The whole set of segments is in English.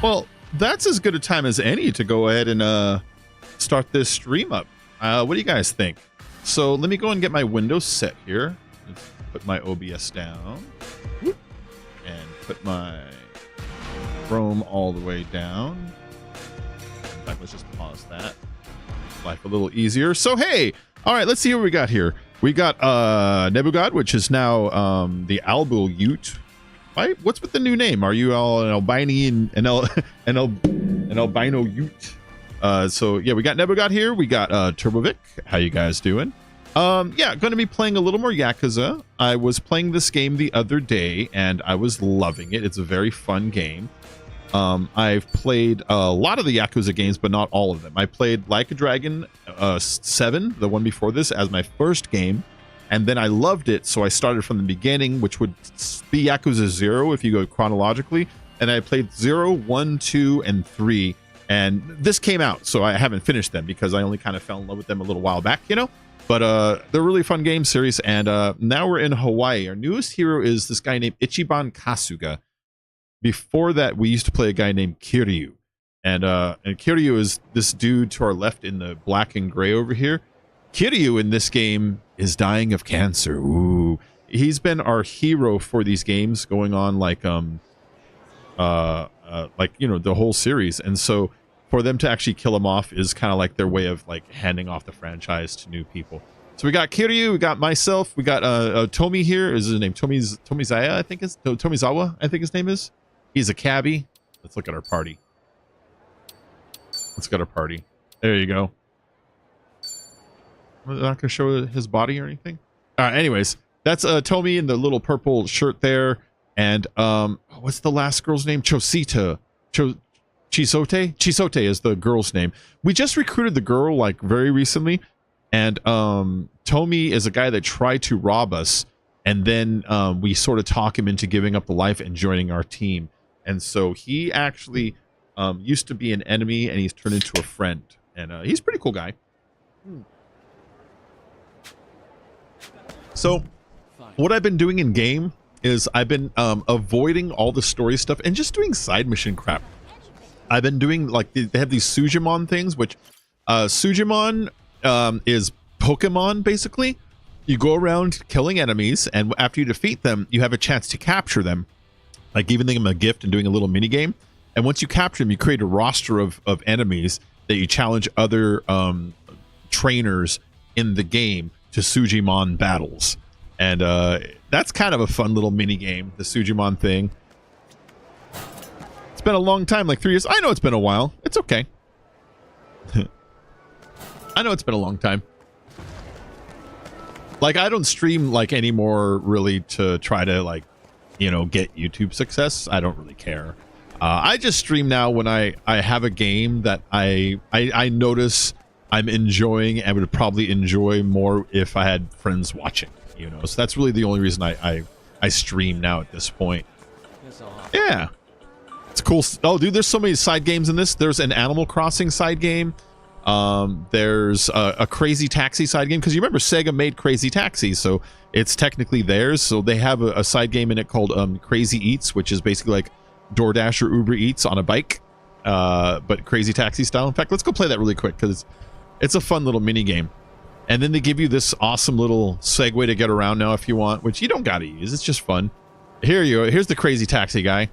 Well, that's as good a time as any to go ahead and start this stream up. What do you guys think? So let me go and get my Windows set here. Let's put my OBS down. And put my Chrome all the way down. In fact, let's just pause that. Life a little easier. So hey, all right, let's see what we got here. We got Nebugad, which is now the Albul Ute. Right? What's with the new name? Are you all an albino an albino Ute? So yeah, we got Nebugad here. We got Turbovic. How you guys doing? Yeah, going to be playing a little more Yakuza. I was playing this game the other day and I was loving it. It's a very fun game. I've played a lot of the Yakuza games, but not all of them. I played Like a Dragon 7, the one before this, as my first game. And then I loved it, so I started from the beginning, which would be Yakuza 0 if you go chronologically. And I played 0, 1, 2, and 3. And this came out, so I haven't finished them because I only kind of fell in love with them a little while back, you know? But they're really fun game series. And now we're in Hawaii. Our newest hero is this guy named Ichiban Kasuga. Before that, we used to play a guy named Kiryu. And Kiryu is this dude to our left in the black and gray over here. Kiryu in this game is dying of cancer. Ooh. He's been our hero for these games going on like you know, the whole series. And so for them to actually kill him off is kind of like their way of like handing off the franchise to new people. So we got Kiryu, we got myself, we got Tomi here. Is his name Tomizawa, I think is Tomizawa, I think his name is. He's a cabbie. Let's look at our party. Let's get our party. There you go. I'm not gonna show his body or anything. Anyways, that's Tomi in the little purple shirt there. And what's the last girl's name? Chisote is the girl's name. We just recruited the girl like very recently, and Tomi is a guy that tried to rob us, and then we sort of talk him into giving up the life and joining our team. And so he actually used to be an enemy, and he's turned into a friend, and he's a pretty cool guy. So what I've been doing in game is I've been avoiding all the story stuff and just doing side mission crap. I've been doing like they have these Sujimon things, which Sujimon is Pokemon basically. You go around killing enemies, and after you defeat them, you have a chance to capture them, like giving them a gift and doing a little mini game. And once you capture them, you create a roster of enemies that you challenge other trainers in the game to Sujimon battles. And that's kind of a fun little mini game, the Sujimon thing. It's been a long time, like 3 years. I know it's been a while. It's okay. I know it's been a long time. Like, I don't stream like anymore really to try to like, you know, get YouTube success. I don't really care. I just stream now when I have a game that I notice I'm enjoying and would probably enjoy more if I had friends watching, you know. So that's really the only reason I stream now at this point. Yeah, it's cool. Oh, dude, there's so many side games in this. There's an Animal Crossing side game. There's a Crazy Taxi side game, because you remember Sega made Crazy Taxi, so it's technically theirs. So they have a side game in it called Crazy Eats, which is basically like DoorDash or Uber Eats on a bike, but Crazy Taxi style. In fact, let's go play that really quick because it's a fun little mini game. And then they give you this awesome little Segway to get around now if you want, which you don't gotta use. It's just fun. Here's the Crazy Taxi guy.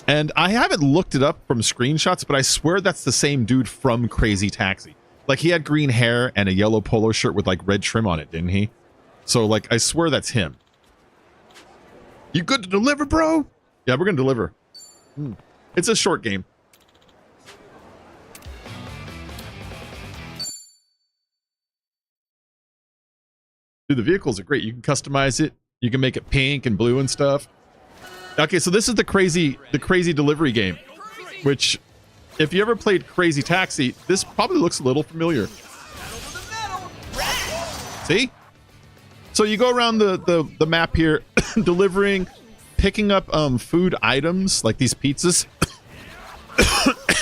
And I haven't looked it up from screenshots, but I swear that's the same dude from Crazy Taxi. Like, he had green hair and a yellow polo shirt with like red trim on it, didn't he? So like, I swear that's him. You good to deliver, bro? Yeah, we're gonna deliver. It's a short game. Dude, the vehicles are great. You can customize it. You can make it pink and blue and stuff. Okay, so this is the crazy delivery game, which if you ever played Crazy Taxi, this probably looks a little familiar. See? So you go around the map here, delivering, picking up food items like these pizzas,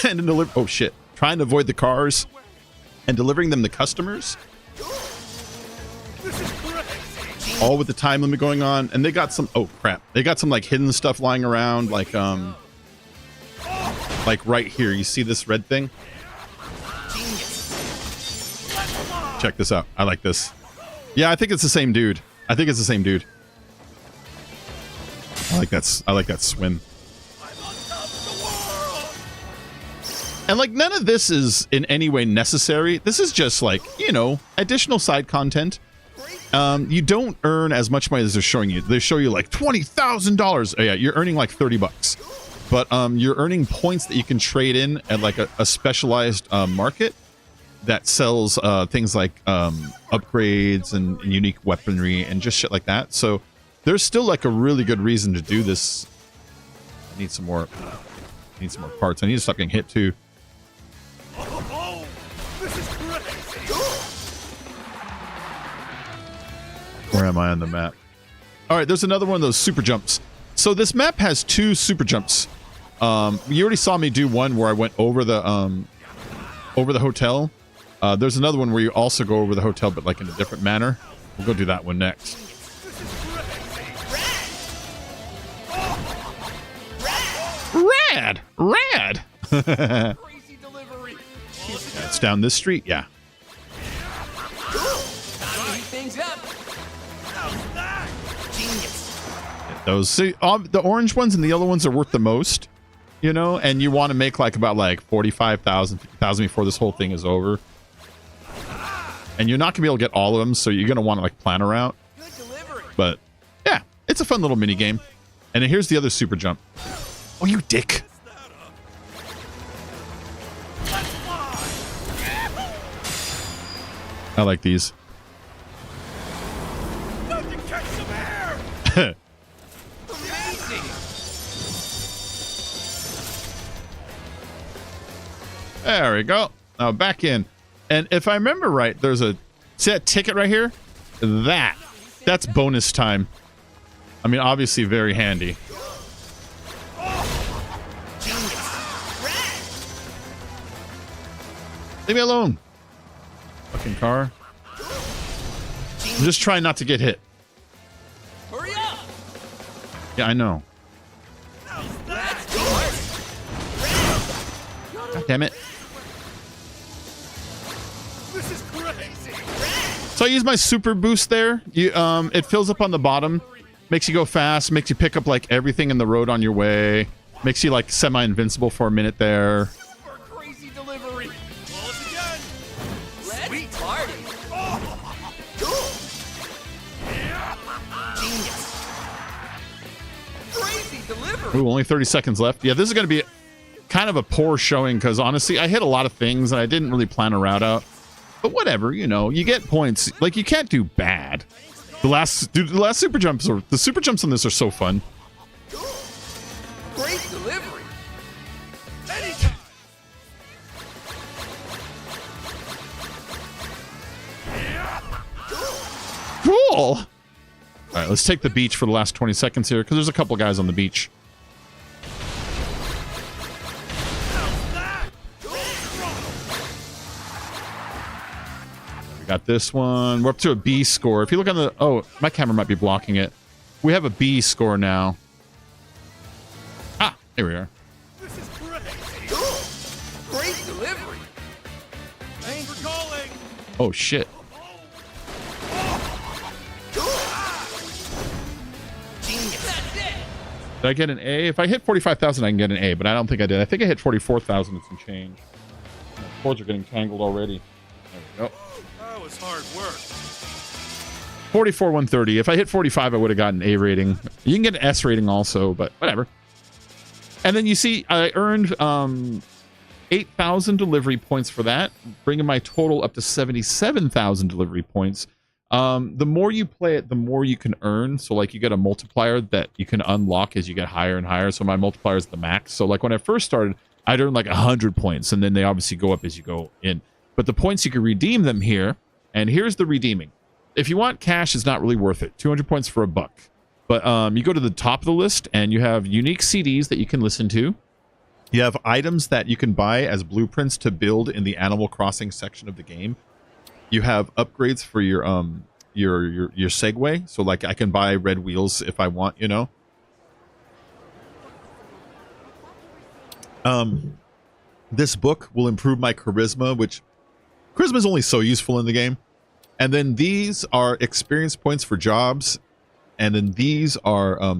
and then oh shit, trying to avoid the cars and delivering them to customers. All with the time limit going on, and they got some, oh crap, they got some like hidden stuff lying around, like Like right here, you see this red thing? Check this out. I like this. Yeah, I think it's the same dude. I think it's the same dude. I like that swim. And like none of this is in any way necessary. This is just like, you know, additional side content. You don't earn as much money as they're showing you. They show you like $20,000. Oh yeah, you're earning like 30 bucks. But you're earning points that you can trade in at like a specialized market that sells things like upgrades and unique weaponry and just shit like that. So there's still like a really good reason to do this. I need some more. I need some more parts. I need to stop getting hit too. Oh, this is crazy. Where am I on the map? All right, there's another one of those super jumps. So this map has 2 super jumps. You already saw me do one where I went over the hotel. There's another one where you also go over the hotel, but like in a different manner. We'll go do that one next. Rad! Rad! Crazy delivery. It's down this street, yeah. Things up. How's that? Genius. Those, see, the orange ones and the yellow ones are worth the most, you know, and you want to make like about like 45,000, 50,000 before this whole thing is over. And you're not gonna be able to get all of them, so you're gonna want to like plan a route. Good delivery. But yeah, it's a fun little mini game. And then here's the other super jump. Oh, you dick! I like these. Got to catch some air. Amazing. There we go. Now back in. And if I remember right, there's a... See that ticket right here? That's bonus time. I mean, obviously very handy. Leave me alone. Fucking car. I'm just trying not to get hit. Hurry up. Yeah, I know. God damn it. This is crazy. So I use my super boost there. You, it fills up on the bottom, makes you go fast, makes you pick up like everything in the road on your way, makes you like semi-invincible for a minute there. For a crazy delivery. Close again. Let's party. Genius. Crazy delivery. Ooh, only 30 seconds left. Yeah, this is going to be kind of a poor showing because honestly, I hit a lot of things and I didn't really plan a route out. But whatever, you know, you get points. Like, you can't do bad. The last super jumps on this are so fun. Great delivery. Anytime. Cool. All right, let's take the beach for the last 20 seconds here because there's a couple guys on the beach. We got this one. We're up to a B score. If you look on the... Oh, my camera might be blocking it. We have a B score now. Ah, here we are. This is crazy. Great delivery. Thanks for calling. Oh, shit. Genius. That's it. Did I get an A? If I hit 45,000, I can get an A, but I don't think I did. I think I hit 44,000 and some change. The cords are getting tangled already. There we go. That was hard work. 44,130. If I hit 45, I would have gotten an A rating. You can get an S rating also, but whatever. And then you see, I earned 8,000 delivery points for that, bringing my total up to 77,000 delivery points. The more you play it, the more you can earn. So like you get a multiplier that you can unlock as you get higher and higher. So my multiplier is the max. So like when I first started, I'd earn like 100 points, and then they obviously go up as you go in. But the points, you can redeem them here. And here's the redeeming. If you want cash, it's not really worth it. 200 points for $1. But you go to the top of the list, and you have unique CDs that you can listen to. You have items that you can buy as blueprints to build in the Animal Crossing section of the game. You have upgrades for your Segway. So like I can buy red wheels if I want, you know. This book will improve my charisma, which charisma is only so useful in the game. And then these are experience points for jobs. And then these are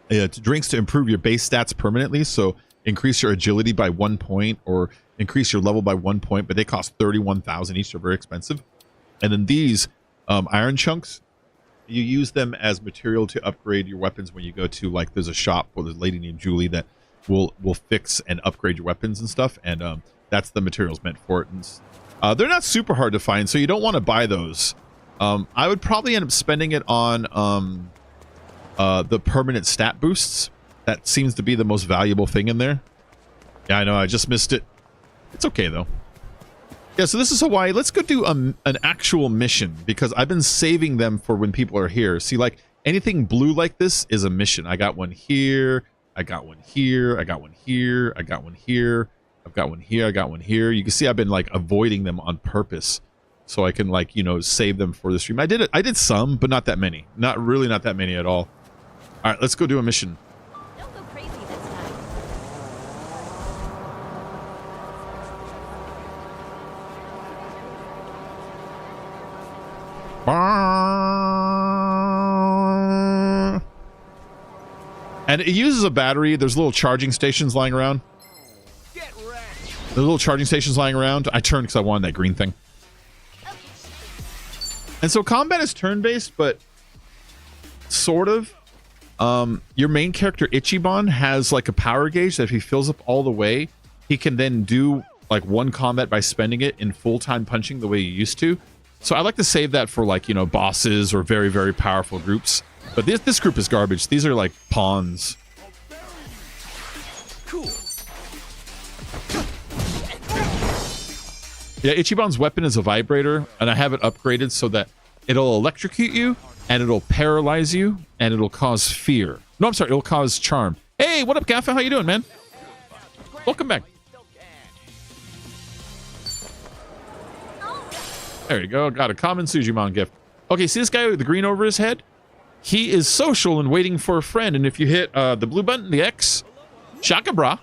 drinks to improve your base stats permanently. So increase your agility by 1 point or increase your level by 1 point, but they cost 31,000 each. They're very expensive. And then these iron chunks, you use them as material to upgrade your weapons when you go to, like, there's a shop where there's a lady named Julie that will fix and upgrade your weapons and stuff. And that's the materials meant for it. And they're not super hard to find, so you don't want to buy those. I would probably end up spending it on the permanent stat boosts. That seems to be the most valuable thing in there. Yeah, I know, I just missed it. It's okay, though. Yeah, so this is Hawaii. Let's go do an actual mission, because I've been saving them for when people are here. See, like, anything blue like this is a mission. I got one here. I got one here. I got one here. I got one here. I've got one here. I got one here. You can see I've been, like, avoiding them on purpose so I can, like, you know, save them for the stream. I did some, but not that many. Not that many at all. All right, let's go do a mission. Don't go crazy this time. And it uses a battery. There's little charging stations lying around. Get wrecked. There's little charging stations lying around. I turned because I wanted that green thing. And so combat is turn-based, but sort of. Your main character, Ichiban, has like a power gauge that if he fills up all the way, he can then do like one combat by spending it in full-time punching the way you used to. So I like to save that for, like, you know, bosses or very, very powerful groups. But this group is garbage. These are like pawns. Cool. Yeah, Ichiban's weapon is a vibrator, and I have it upgraded so that it'll electrocute you, and it'll paralyze you, and it'll cause fear. No, I'm sorry, it'll cause charm. Hey, what up, Gaffa? How you doing, man? Welcome back. There you go. Got a common Sujimon gift. Okay, see this guy with the green over his head? He is social and waiting for a friend, and if you hit the blue button, the X, shaka bra,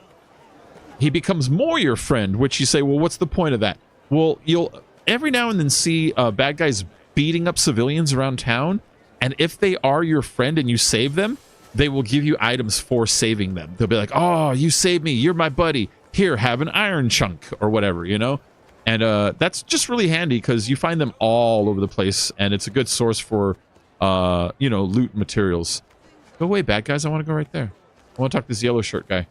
he becomes more your friend, which you say, well, what's the point of that? Well, you'll every now and then see bad guys beating up civilians around town, and if they are your friend and you save them, they will give you items for saving them. They'll be like, oh, you saved me, you're my buddy, here, have an iron chunk, or whatever, you know? And that's just really handy because you find them all over the place, and it's a good source for, you know, loot materials. Go away, bad guys, I want to go right there. I want to talk to this yellow shirt guy.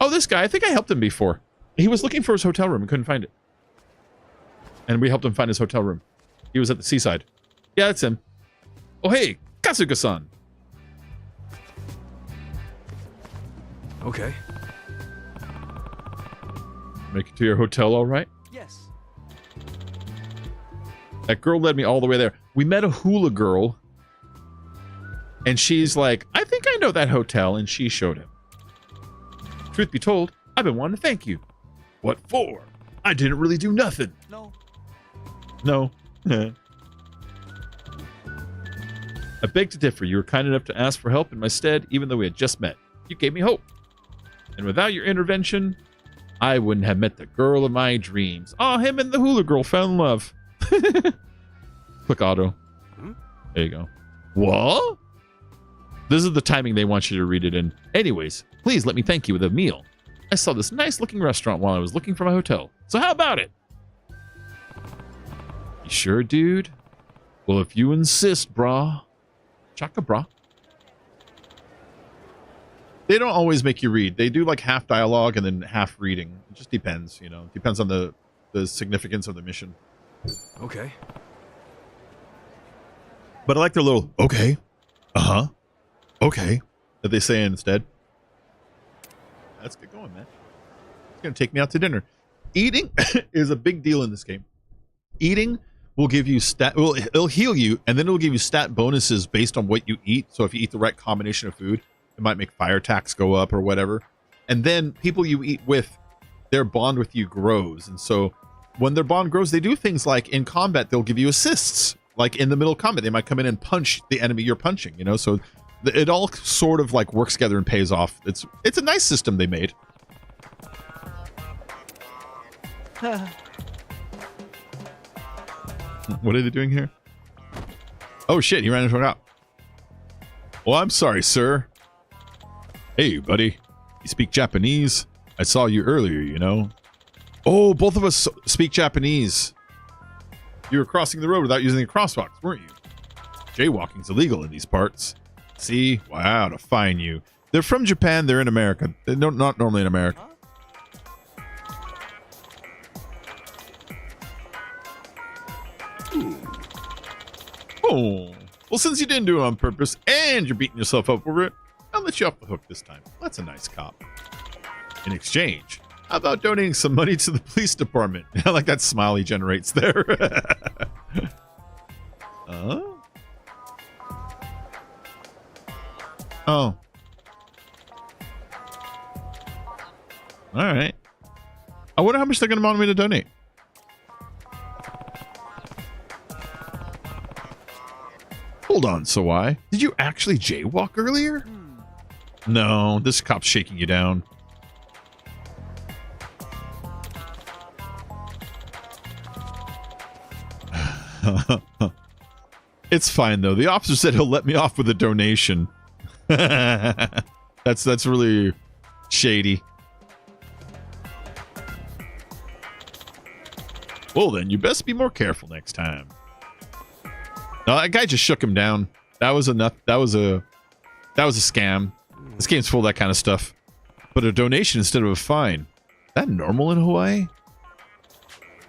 Oh, this guy, I think I helped him before. He was looking for his hotel room and couldn't find it. And we helped him find his hotel room. He was at the seaside. Yeah, that's him. Oh, hey, Kasuga-san. Okay. Make it to your hotel all right? Yes. That girl led me all the way there. We met a hula girl. And she's like, I think I know that hotel. And she showed him. Truth be told, I've been wanting to thank you. What for? I didn't really do nothing. No. No. I beg to differ. You were kind enough to ask for help in my stead, even though we had just met. You gave me hope. And without your intervention, I wouldn't have met the girl of my dreams. Oh, him and the hula girl fell in love. Click auto. There you go. What? This is the timing they want you to read it in. Anyways, please let me thank you with a meal. I saw this nice looking restaurant while I was looking for my hotel. So how about it? You sure, dude? Well, if you insist, brah. Chaka brah. They don't always make you read. They do like half dialogue and then half reading. It just depends, you know. Depends on the significance of the mission. Okay. But I like their little, okay, uh-huh, okay, that they say instead. Let's get going, man. It's going to take me out to dinner. Eating is a big deal in this game. Eating will give you it'll heal you, and then it'll give you stat bonuses based on what you eat. So if you eat the right combination of food, it might make fire attacks go up or whatever. And then people you eat with, their bond with you grows. And so when their bond grows, they do things like in combat, they'll give you assists. Like in the middle of combat, they might come in and punch the enemy you're punching, you know? So It all sort of like works together and pays off. It's a nice system they made. What are they doing here? Oh shit, he ran into a cop. Well, I'm sorry, sir. Hey, buddy. You speak Japanese? I saw you earlier, you know. Oh, both of us speak Japanese. You were crossing the road without using the crosswalks, weren't you? Jaywalking's illegal in these parts. See? Wow, to fine you. They're from Japan, they're in America. They're not normally in America. Oh, well, since you didn't do it on purpose and you're beating yourself up over it, I'll let you off the hook this time. That's a nice cop. In exchange, how about donating some money to the police department? I like that smile he generates there. Oh. All right. I wonder how much they're going to want me to donate. Hold on, Sawai. Did you actually jaywalk earlier? No, this cop's shaking you down. It's fine though. The officer said he'll let me off with a donation. That's really shady. Well then, you best be more careful next time. No, that guy just shook him down. That was enough. That was a scam. This game's full of that kind of stuff. But a donation instead of a fine. Is that normal in Hawaii?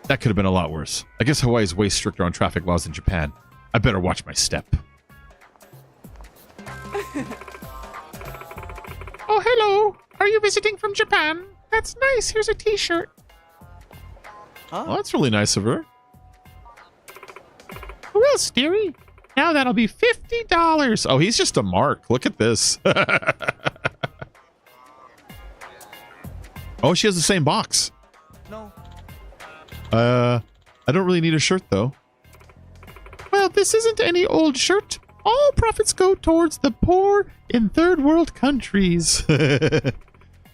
That could have been a lot worse. I guess Hawaii is way stricter on traffic laws than Japan. I better watch my step. Oh, hello. Are you visiting from Japan? That's nice. Here's a t-shirt. Huh? Well, that's really nice of her. Well, Steery, now that'll be $50. Oh, he's just a mark. Look at this. Oh, she has the same box. No. I don't really need a shirt, though. Well, this isn't any old shirt. All profits go towards the poor in third world countries.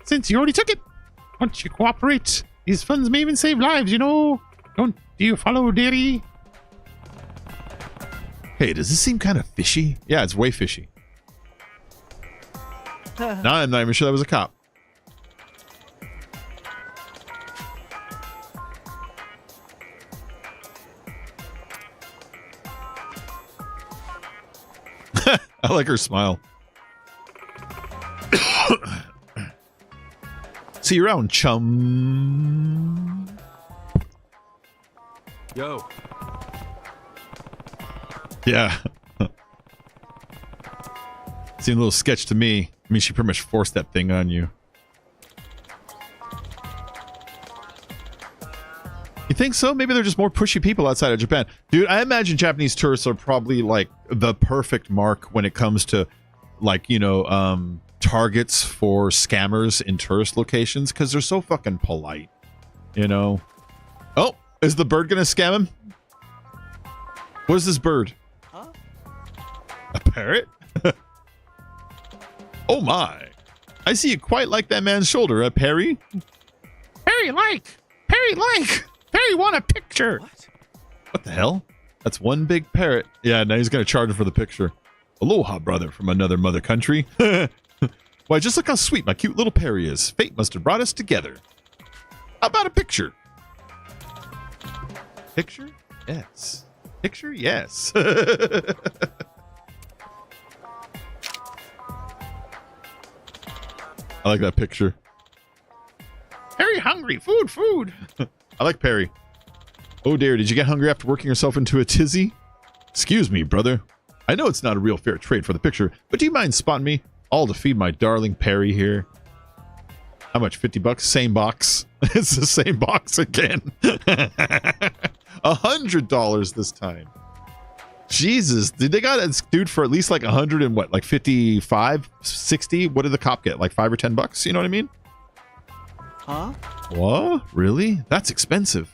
Since you already took it, why don't you cooperate? These funds may even save lives, you know. Do you follow, dearie? Hey, does this seem kind of fishy? Yeah, it's way fishy. No, I'm not even sure that was a cop. I like her smile. See you around, chum. Yo. Yeah. Seemed a little sketch to me. I mean, she pretty much forced that thing on you. You think so? Maybe they're just more pushy people outside of Japan. Dude, I imagine Japanese tourists are probably like the perfect mark when it comes to like, you know, targets for scammers in tourist locations because they're so fucking polite, you know? Oh, is the bird gonna scam him? What is this bird? Huh? A parrot? Oh my. I see you quite like that man's shoulder, Perry. Perry like. Perry want a picture. What the hell? That's one big parrot. Yeah, now he's gonna charge him for the picture. Aloha, brother, from another mother country. Why, just look how sweet my cute little Perry is. Fate must have brought us together. How about a picture? Picture? Yes. Picture? Yes. I like that picture. Perry hungry. Food. I like Perry. Oh dear, did you get hungry after working yourself into a tizzy? Excuse me, brother. I know it's not a real fair trade for the picture, but do you mind spotting me? All to feed my darling Perry here. How much? $50? Same box. It's the same box again. $100 this time. Jesus, did they got this dude for at least like 100 and what, like 55, 60? What did the cop get? Like $5 or $10? You know what I mean? Huh? What? Really? That's expensive.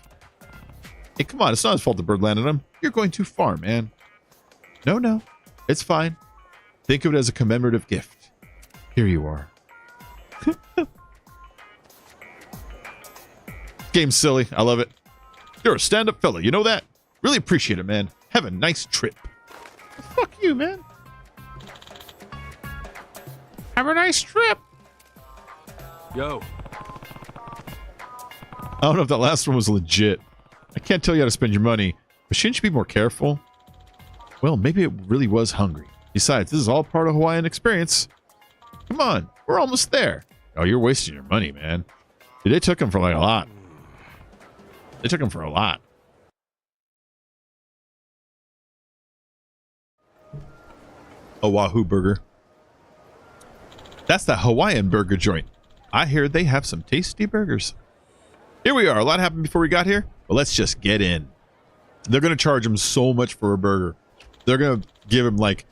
Hey, come on, it's not his fault the bird landed on him. You're going too far, man. No, it's fine. Think of it as a commemorative gift. Here you are. Game's silly. I love it. You're a stand-up fella. You know that? Really appreciate it, man. Have a nice trip. Fuck you, man. Have a nice trip. Yo. I don't know if that last one was legit. I can't tell you how to spend your money, but shouldn't you be more careful? Well, maybe it really was hungry. Besides, this is all part of Hawaiian experience. Come on, we're almost there. Oh, you're wasting your money, man. Dude, they took him for like a lot. They took him for a lot. A Wahoo burger. That's the Hawaiian burger joint. I hear they have some tasty burgers. Here we are. A lot happened before we got here, but let's just get in. They're going to charge him so much for a burger. They're going to give him like,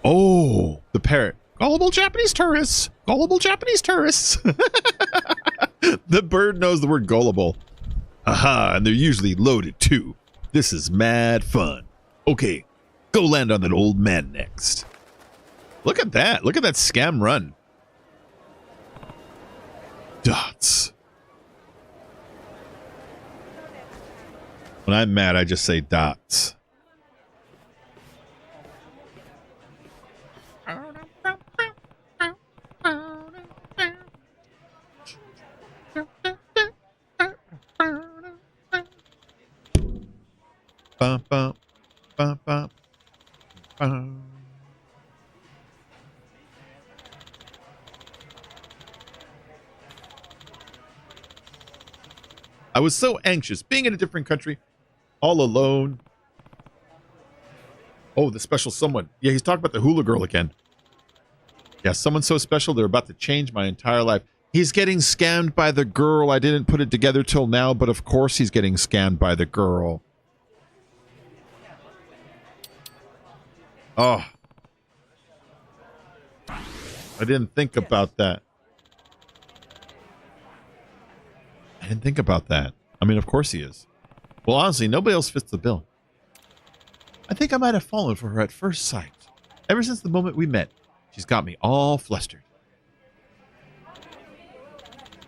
oh, the parrot. Gullible Japanese tourists. Gullible Japanese tourists. The bird knows the word gullible. Aha, and they're usually loaded too. This is mad fun. Okay, go land on that old man next. Look at that. Look at that scam run. Dots. When I'm mad, I just say dots. Bum, bum, bum, bum, bum. I was so anxious being in a different country, all alone. Oh, the special someone. Yeah, he's talking about the hula girl again. Yeah, someone so special, they're about to change my entire life. He's getting scammed by the girl. I didn't put it together till now, but of course he's getting scammed by the girl. Oh. I didn't think about that. I didn't think about that. I mean, of course he is. Well, honestly, nobody else fits the bill. I think I might have fallen for her at first sight. Ever since the moment we met, she's got me all flustered.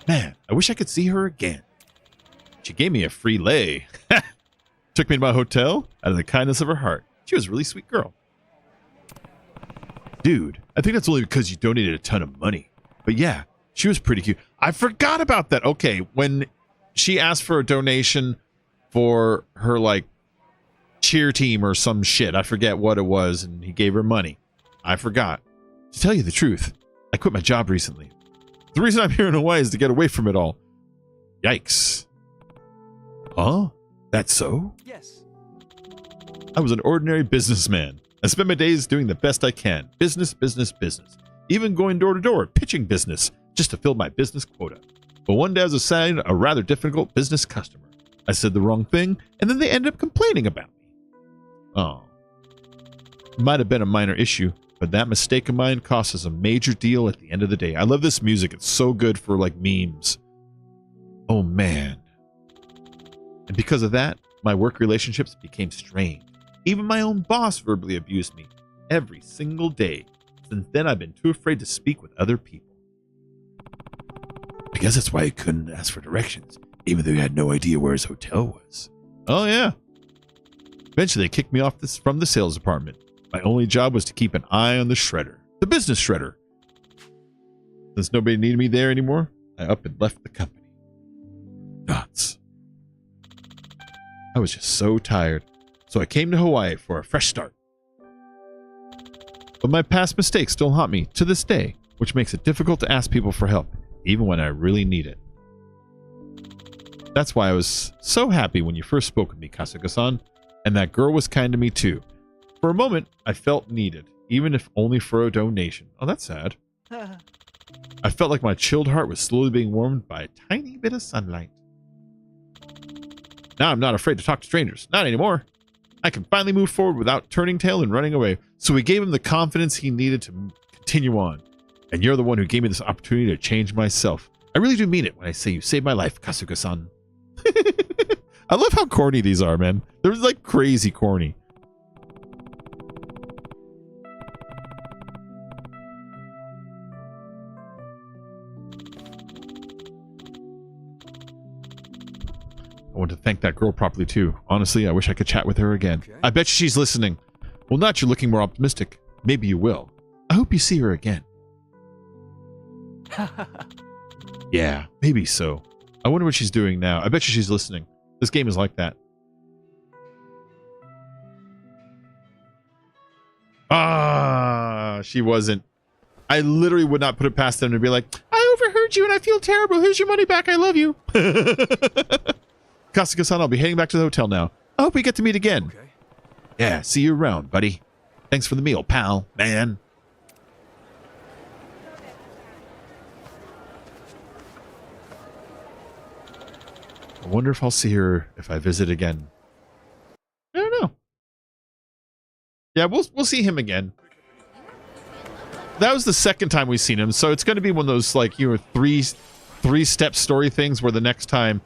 Man, I wish I could see her again. She gave me a free lay. Took me to my hotel out of the kindness of her heart. She was a really sweet girl. Dude, I think that's only because you donated a ton of money. But yeah, she was pretty cute. I forgot about that. Okay, when she asked for a donation for her, like, cheer team or some shit. I forget what it was, and he gave her money. I forgot. To tell you the truth, I quit my job recently. The reason I'm here in Hawaii is to get away from it all. Yikes. Huh? That's so? Yes. I was an ordinary businessman. I spent my days doing the best I can. Business, business, business. Even going door to door, pitching business, just to fill my business quota. But one day I was assigned a rather difficult business customer. I said the wrong thing, and then they ended up complaining about me. Oh. It might have been a minor issue, but that mistake of mine cost us a major deal at the end of the day. I love this music. It's so good for, like, memes. Oh, man. And because of that, my work relationships became strained. Even my own boss verbally abused me every single day. Since then, I've been too afraid to speak with other people. I guess that's why he couldn't ask for directions, even though he had no idea where his hotel was. Oh, yeah. Eventually, they kicked me off from the sales department. My only job was to keep an eye on the shredder, the business shredder. Since nobody needed me there anymore, I up and left the company. Nuts. I was just so tired, so I came to Hawaii for a fresh start. But my past mistakes still haunt me to this day, which makes it difficult to ask people for help, even when I really need it. That's why I was so happy when you first spoke with me, Kasuga-san, and that girl was kind to me too. For a moment, I felt needed, even if only for a donation. Oh, that's sad. I felt like my chilled heart was slowly being warmed by a tiny bit of sunlight. Now I'm not afraid to talk to strangers. Not anymore. I can finally move forward without turning tail and running away. So we gave him the confidence he needed to continue on. And you're the one who gave me this opportunity to change myself. I really do mean it when I say you saved my life, Kasuga-san. I love how corny these are, man. They're like crazy corny. I want to thank that girl properly too. Honestly, I wish I could chat with her again. Okay. I bet she's listening. Well, not you're looking more optimistic. Maybe you will. I hope you see her again. Yeah, maybe so. I wonder what she's doing now. I bet you she's listening. This game is like that. Ah, she wasn't. I literally would not put it past them to be like, I overheard you and I feel terrible. Here's your money back. I love you. Kasuga-san, I'll be heading back to the hotel now. I hope we get to meet again. Okay. Yeah, see you around, buddy. Thanks for the meal, pal, man. I wonder if I'll see her if I visit again. I don't know. Yeah, we'll see him again. That was the second time we've seen him, so it's going to be one of those like three-step story things where the next time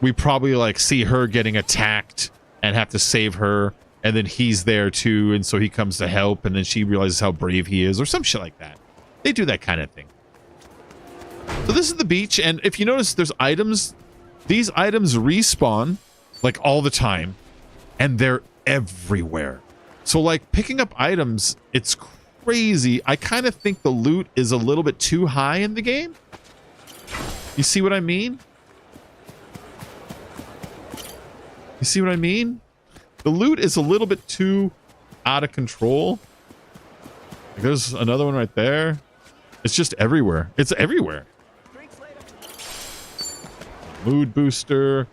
we probably like see her getting attacked and have to save her, and then he's there too, and so he comes to help, and then she realizes how brave he is, or some shit like that. They do that kind of thing. So this is the beach, and if you notice, there's items. These items respawn like all the time, and they're everywhere. So like picking up items, it's crazy. I kind of think the loot is a little bit too high in the game. You see what I mean? You see what I mean? The loot is a little bit too out of control. Like there's another one right there. It's just everywhere. It's everywhere. Mood booster.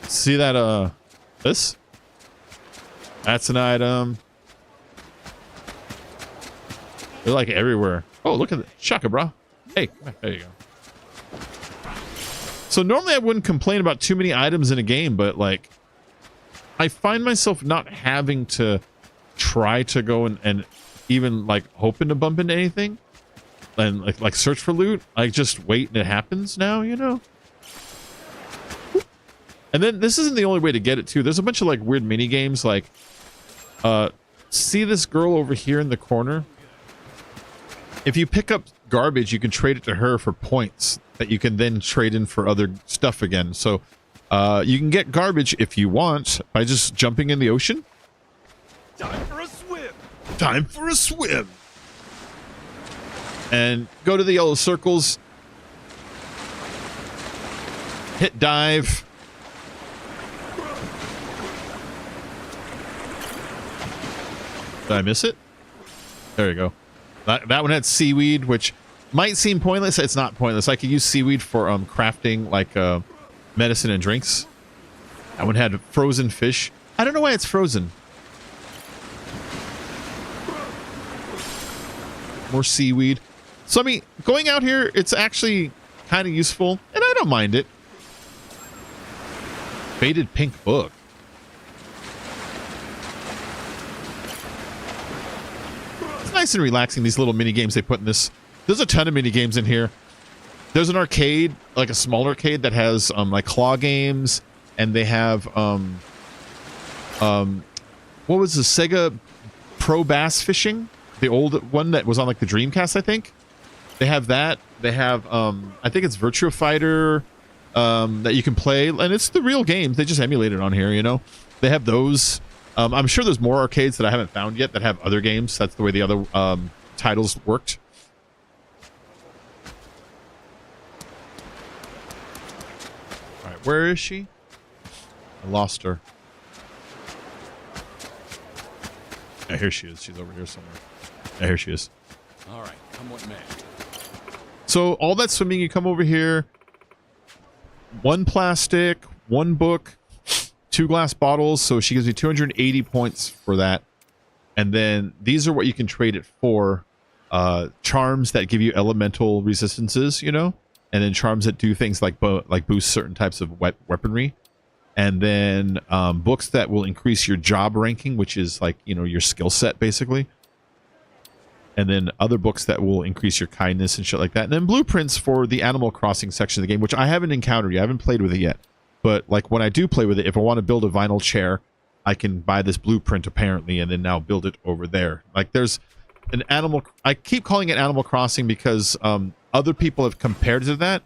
See that, this? That's an item. They're like everywhere. Oh, look at that. Shaka, bro. Hey, there you go. So normally I wouldn't complain about too many items in a game, but like I find myself not having to try to go and even like hoping to bump into anything and like search for loot. I just wait and it happens now, you know? And then this isn't the only way to get it too. There's a bunch of like weird mini games like see this girl over here in the corner? If you pick up garbage, you can trade it to her for points that you can then trade in for other stuff again. So you can get garbage if you want by just jumping in the ocean. Time for a swim. Time for a swim. And go to the yellow circles. Hit dive. Did I miss it? There you go. That one had seaweed, which might seem pointless. It's not pointless. I could use seaweed for crafting like medicine and drinks. That one had frozen fish. I don't know why it's frozen. More seaweed. So I mean, going out here, it's actually kind of useful, and I don't mind it. Faded pink book. Nice and relaxing, these little mini games they put in this. There's a ton of mini games in here. There's an arcade, like a small arcade that has like claw games, and they have what was the Sega Pro Bass Fishing, the old one that was on like the Dreamcast, I think. They have that. They have I think it's Virtua Fighter that you can play, and it's the real game. They just emulate it on here, you know. They have those. I'm sure there's more arcades that I haven't found yet that have other games. That's the way the other titles worked. All right, where is she? I lost her. Yeah, here she is. She's over here somewhere. Yeah, here she is. All right, come what may. So all that swimming, you come over here. One plastic, one book. 2 glass bottles, so she gives me 280 points for that. And then these are what you can trade it for. Charms that give you elemental resistances, you know, and then charms that do things like boost certain types of weaponry. And then books that will increase your job ranking, which is like, you know, your skill set basically. And then other books that will increase your kindness and shit like that. And then blueprints for the Animal Crossing section of the game, which I haven't encountered yet. I haven't played with it yet. But like when I do play with it, if I want to build a vinyl chair, I can buy this blueprint apparently, and then now build it over there. Like there's an animal. I keep calling it Animal Crossing because other people have compared it to that.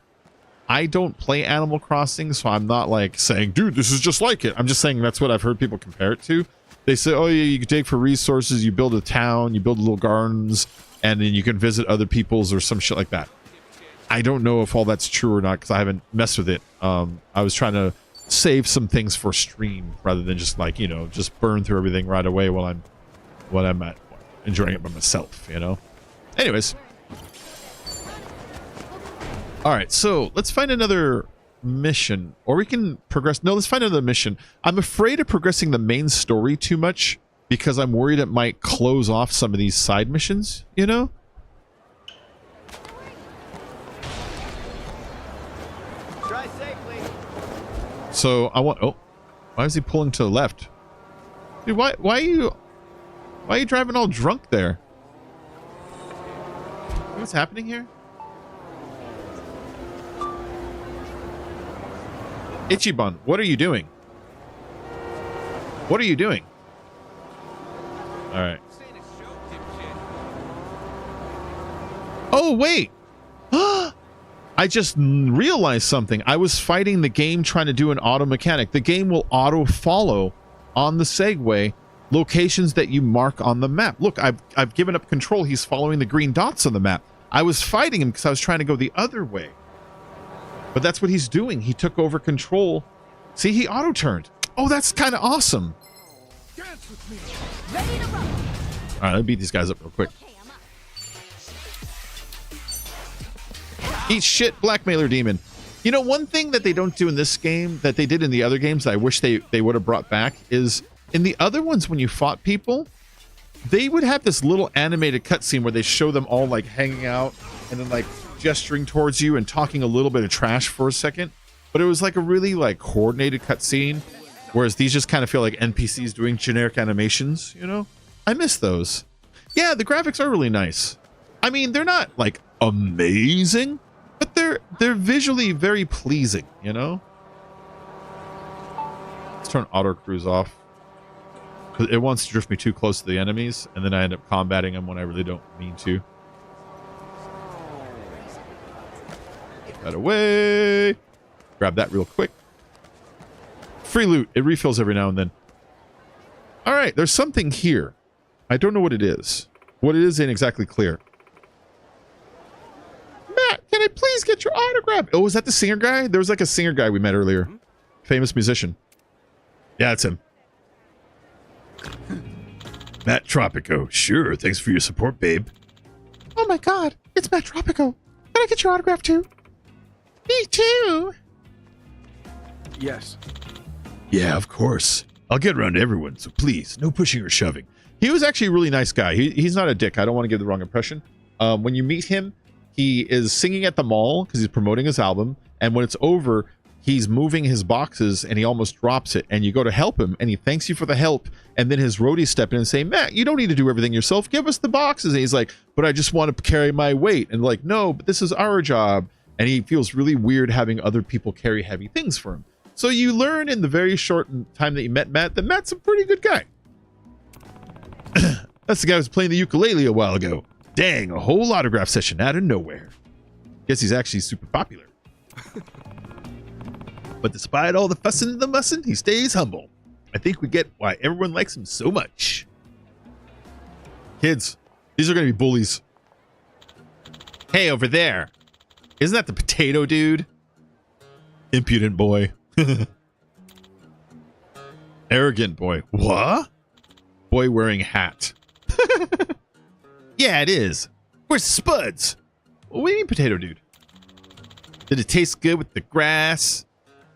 I don't play Animal Crossing, so I'm not like saying, dude, this is just like it. I'm just saying that's what I've heard people compare it to. They say, oh yeah, you can dig for resources, you build a town, you build little gardens, and then you can visit other people's or some shit like that. I don't know if all that's true or not because I haven't messed with it. I was trying to save some things for stream rather than just like, you know, just burn through everything right away while I'm enjoying it by myself, you know. Anyways. All right, so let's find another mission, or we can progress. No, let's find another mission. I'm afraid of progressing the main story too much because I'm worried it might close off some of these side missions, you know? Try safely. So I want, oh, why is he pulling to the left? Dude, why are you driving all drunk there? What's happening here? Ichiban, what are you doing? What are you doing? All right. Oh, wait. I just realized something. I was fighting the game trying to do an auto mechanic. The game will auto follow on the Segway locations that you mark on the map. Look, I've given up control. He's following the green dots on the map. I was fighting him because I was trying to go the other way. But that's what he's doing. He took over control. See, he auto-turned. Oh, that's kind of awesome. Dance with me. Ready to roll. All right, let me beat these guys up real quick. Okay, I'm up. Eat shit, blackmailer demon. You know, one thing that they don't do in this game that they did in the other games that I wish they would have brought back is in the other ones when you fought people, they would have this little animated cutscene where they show them all like hanging out and then like gesturing towards you and talking a little bit of trash for a second, but it was like a really like coordinated cutscene, whereas these just kind of feel like NPCs doing generic animations, you know? I miss those. Yeah, the graphics are really nice. I mean, they're not like amazing, but they're visually very pleasing, you know? Let's turn auto cruise off. It wants to drift me too close to the enemies, and then I end up combating them when I really don't mean to. That away. Grab that real quick. Free loot. It refills every now and then. All right, there's something here. I don't know what it is. What it is ain't exactly clear. Matt, can I please get your autograph? Oh, is that the singer guy? There was like a singer guy we met earlier. Famous musician. Yeah, it's him. Matt Tropico. Sure, thanks for your support, babe. Oh my god, it's Matt Tropico. Can I get your autograph too? Me too. Yes. Yeah, of course. I'll get around to everyone, so please, no pushing or shoving. He was actually a really nice guy. He's not a dick. I don't want to give the wrong impression. When you meet him, he is singing at the mall because he's promoting his album. And when it's over, he's moving his boxes and he almost drops it. And you go to help him and he thanks you for the help. And then his roadies step in and say, Matt, you don't need to do everything yourself. Give us the boxes. And he's like, but I just want to carry my weight. And like, no, but this is our job. And he feels really weird having other people carry heavy things for him. So you learn in the very short time that you met Matt that Matt's a pretty good guy. That's the guy who was playing the ukulele a while ago. Dang, a whole autograph session out of nowhere. Guess he's actually super popular. But despite all the fussing and the mussing, he stays humble. I think we get why everyone likes him so much. Kids, these are going to be bullies. Hey, over there. Isn't that the potato dude? Impudent boy. Arrogant boy. What? Boy wearing hat. Yeah, it is. Where's Spuds? What do you mean, potato dude? Did it taste good with the grass?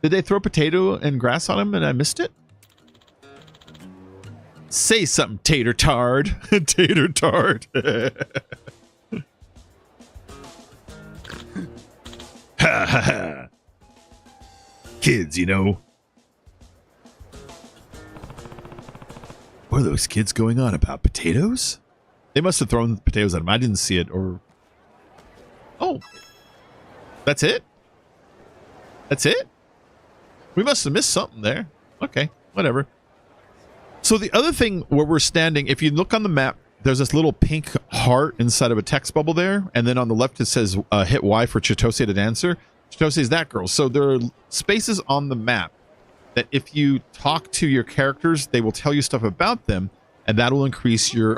Did they throw potato and grass on him and I missed it? Say something, tater tard. Tater tard. Ha ha ha. Kids, you know. What are those kids going on about? Potatoes? They must have thrown potatoes at him. I didn't see it, or... Oh. That's it? That's it? We must have missed something there. Okay, whatever. So the other thing where we're standing, if you look on the map, there's this little pink heart inside of a text bubble there. And then on the left, it says hit Y for Chitose the Dancer. Chitose is that girl. So there are spaces on the map that if you talk to your characters, they will tell you stuff about them, and that will increase your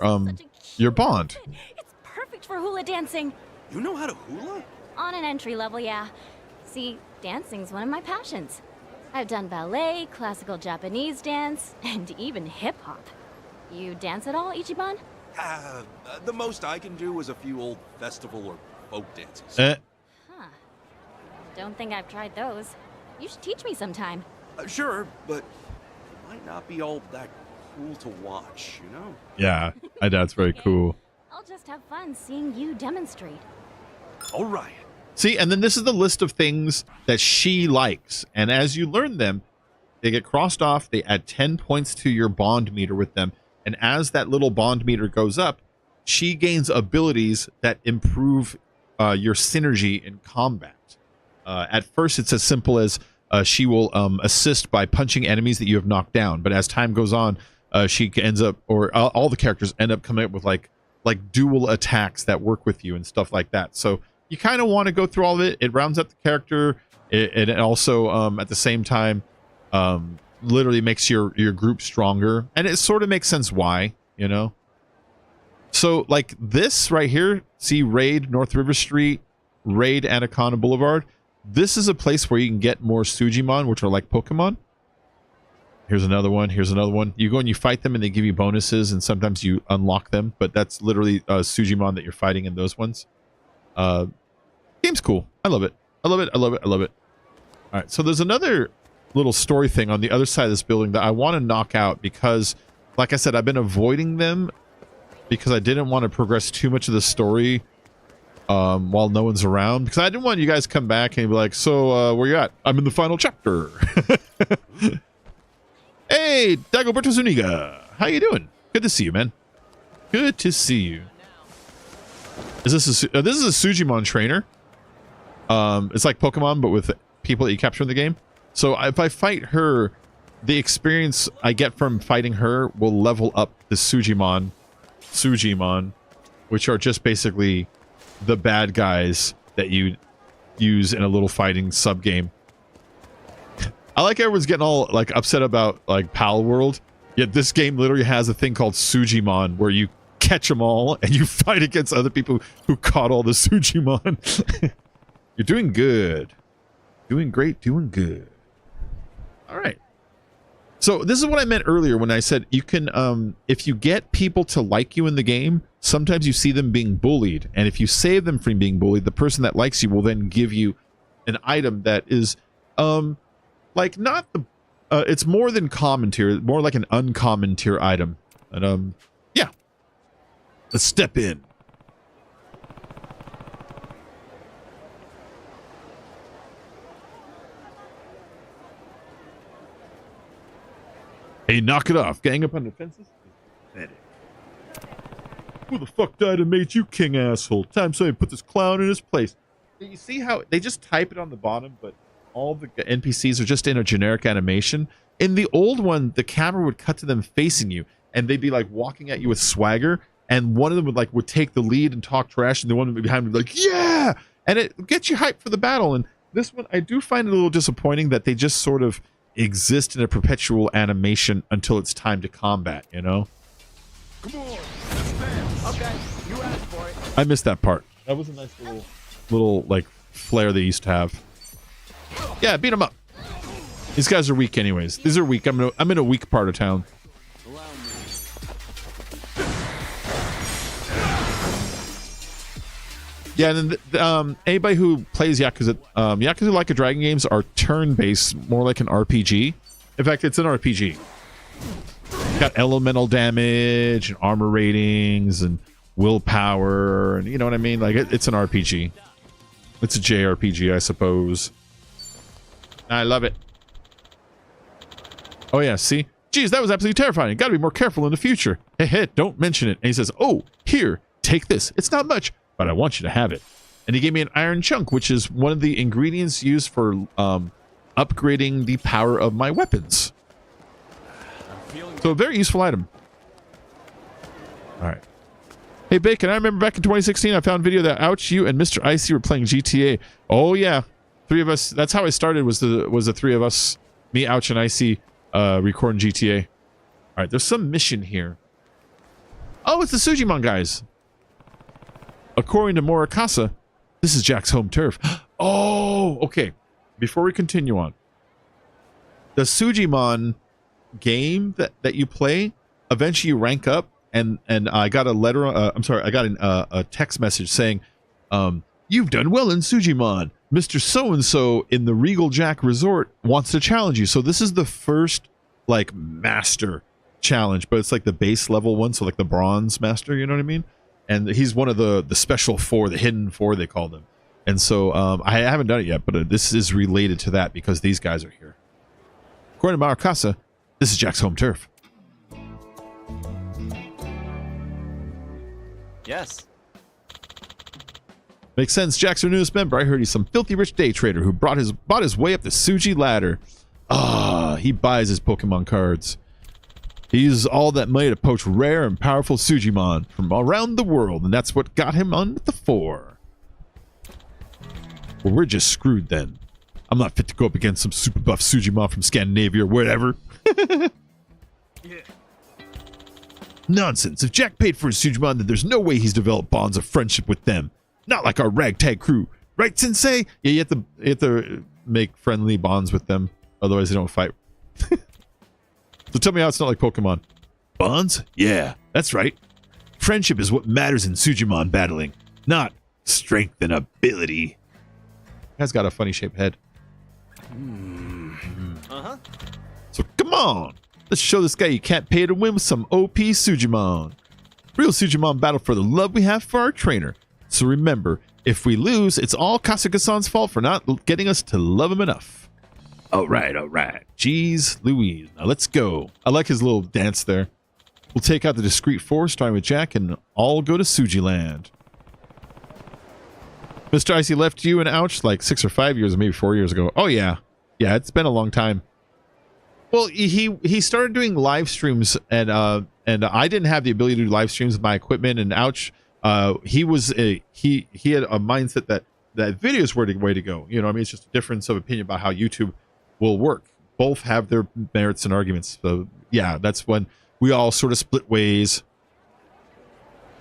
bond. It's perfect for hula dancing. You know how to hula? On an entry level, yeah. See, dancing's one of my passions. I've done ballet, classical Japanese dance, and even hip-hop. You dance at all, Ichiban? The most I can do is a few old festival or folk dances. Huh. Don't think I've tried those. You should teach me sometime. Sure, but it might not be all that cool to watch, you know? Yeah, I doubt it's very cool. I'll just have fun seeing you demonstrate. All right. See, and then this is the list of things that she likes. And as you learn them, they get crossed off. They add 10 points to your bond meter with them. And as that little bond meter goes up, she gains abilities that improve your synergy in combat. At first, it's as simple as she will assist by punching enemies that you have knocked down. But as time goes on, she ends up, or all the characters end up coming up with like dual attacks that work with you and stuff like that. So you kind of want to go through all of it. It rounds up the character. It also, at the same time, literally makes your group stronger. And it sort of makes sense why, you know? So, like this right here, see Raid North River Street, Raid Anaconda Boulevard. This is a place where you can get more Sujimon, which are like Pokemon. Here's another one. Here's another one. You go and you fight them, and they give you bonuses, and sometimes you unlock them. But that's literally Sujimon that you're fighting in those ones. Game's cool. I love it. I love it. I love it. I love it. All right. So there's another little story thing on the other side of this building that I want to knock out because, like I said, I've been avoiding them because I didn't want to progress too much of the story while no one's around. Because I didn't want you guys to come back and be like, so where you at? I'm in the final chapter. Hey, Dagoberto Zuniga. How you doing? Good to see you, man. Good to see you. Is this a Sujimon trainer? It's like Pokemon, but with people that you capture in the game. So if I fight her, the experience I get from fighting her will level up the Sujimon, which are just basically the bad guys that you use in a little fighting sub game. I like everyone's getting all like upset about like Pal World, yet this game literally has a thing called Sujimon where you catch them all and you fight against other people who caught all the Sujimon. You're doing good. Doing great, doing good. All right. So this is what I meant earlier when I said you can, if you get people to like you in the game, sometimes you see them being bullied. And if you save them from being bullied, the person that likes you will then give you an item that is, like not the, it's more than common tier, more like an uncommon tier item. And, yeah. Let's step in. Hey, knock it off. Gang up on the fences? Pathetic. Who the fuck died and made you king, asshole? Time somebody put this clown in his place. You see how they just type it on the bottom, but all the NPCs are just in a generic animation. In the old one, the camera would cut to them facing you, and they'd be like walking at you with swagger, and one of them would take the lead and talk trash, and the one behind would be like, yeah! And it gets you hyped for the battle. And this one, I do find it a little disappointing that they just sort of exist in a perpetual animation until it's time to combat, you know? Come on, let's dance. Okay, you asked for it. I missed that part. That was a nice little like flair they used to have. Yeah, beat them up. These guys are weak anyways. These are weak. I'm in a weak part of town. Yeah, and then anybody who plays Yakuza, Yakuza Like a Dragon games are turn-based, more like an RPG. In fact, it's an RPG. Got elemental damage and armor ratings and willpower, and you know what I mean? Like it's an RPG. It's a JRPG, I suppose. I love it. Oh yeah, see? Geez, that was absolutely terrifying. Gotta be more careful in the future. Hey, don't mention it. And he says, oh, here, take this. It's not much, but I want you to have it. And he gave me an iron chunk, which is one of the ingredients used for upgrading the power of my weapons. So a very useful item. All right. Hey, Bacon, I remember back in 2016, I found a video that Ouch, you and Mr. Icy were playing GTA. Oh, yeah. Three of us. That's how I started. Was the three of us, me, Ouch, and Icy, recording GTA. All right, there's some mission here. Oh, it's the Sujimon guys. According to Morakasa, this is Jack's home turf. Oh, okay. Before we continue on, the Sujimon game that you play, eventually you rank up, and I got a letter. I'm sorry, I got a text message saying, "You've done well in Sujimon. Mr. So and So in the Regal Jack Resort wants to challenge you." So this is the first like master challenge, but it's like the base level one, so like the bronze master. You know what I mean? And he's one of the special four, the hidden four they call them. And so I haven't done it yet, but this is related to that because these guys are here. According to Marakasa, this is Jack's home turf. Yes. Makes sense. Jack's our newest member. I heard he's some filthy rich day trader who bought his way up the Suji ladder. He buys his Pokemon cards. He uses all that money to poach rare and powerful Sujimon from around the world, and that's what got him on with the four. Well, we're just screwed then. I'm not fit to go up against some super buff Sujimon from Scandinavia or whatever. Yeah. Nonsense. If Jack paid for his Sujimon, then there's no way he's developed bonds of friendship with them. Not like our ragtag crew. Right, Sensei? Yeah, you have to make friendly bonds with them. Otherwise, they don't fight. So tell me how it's not like Pokemon. Bonds? Yeah, that's right. Friendship is what matters in Sujimon battling, not strength and ability. Guy's got a funny shaped head. Uh-huh. So come on. Let's show this guy you can't pay to win with some OP Sujimon. Real Sujimon battle for the love we have for our trainer. So remember, if we lose, it's all Kasuga-san's fault for not getting us to love him enough. All right. Jeez Louise. Now let's go. I like his little dance there. We'll take out the discreet four, starting with Jack, and all go to Sujiland. Mr. Icy left you and Ouch like 6 or 5 years, or maybe 4 years ago. Oh, yeah. Yeah, it's been a long time. Well, he started doing live streams, and I didn't have the ability to do live streams with my equipment, and Ouch, he had a mindset that videos were the way to go. You know, I mean, it's just a difference of opinion about how YouTube will work. Both have their merits and arguments. So, yeah, that's when we all sort of split ways.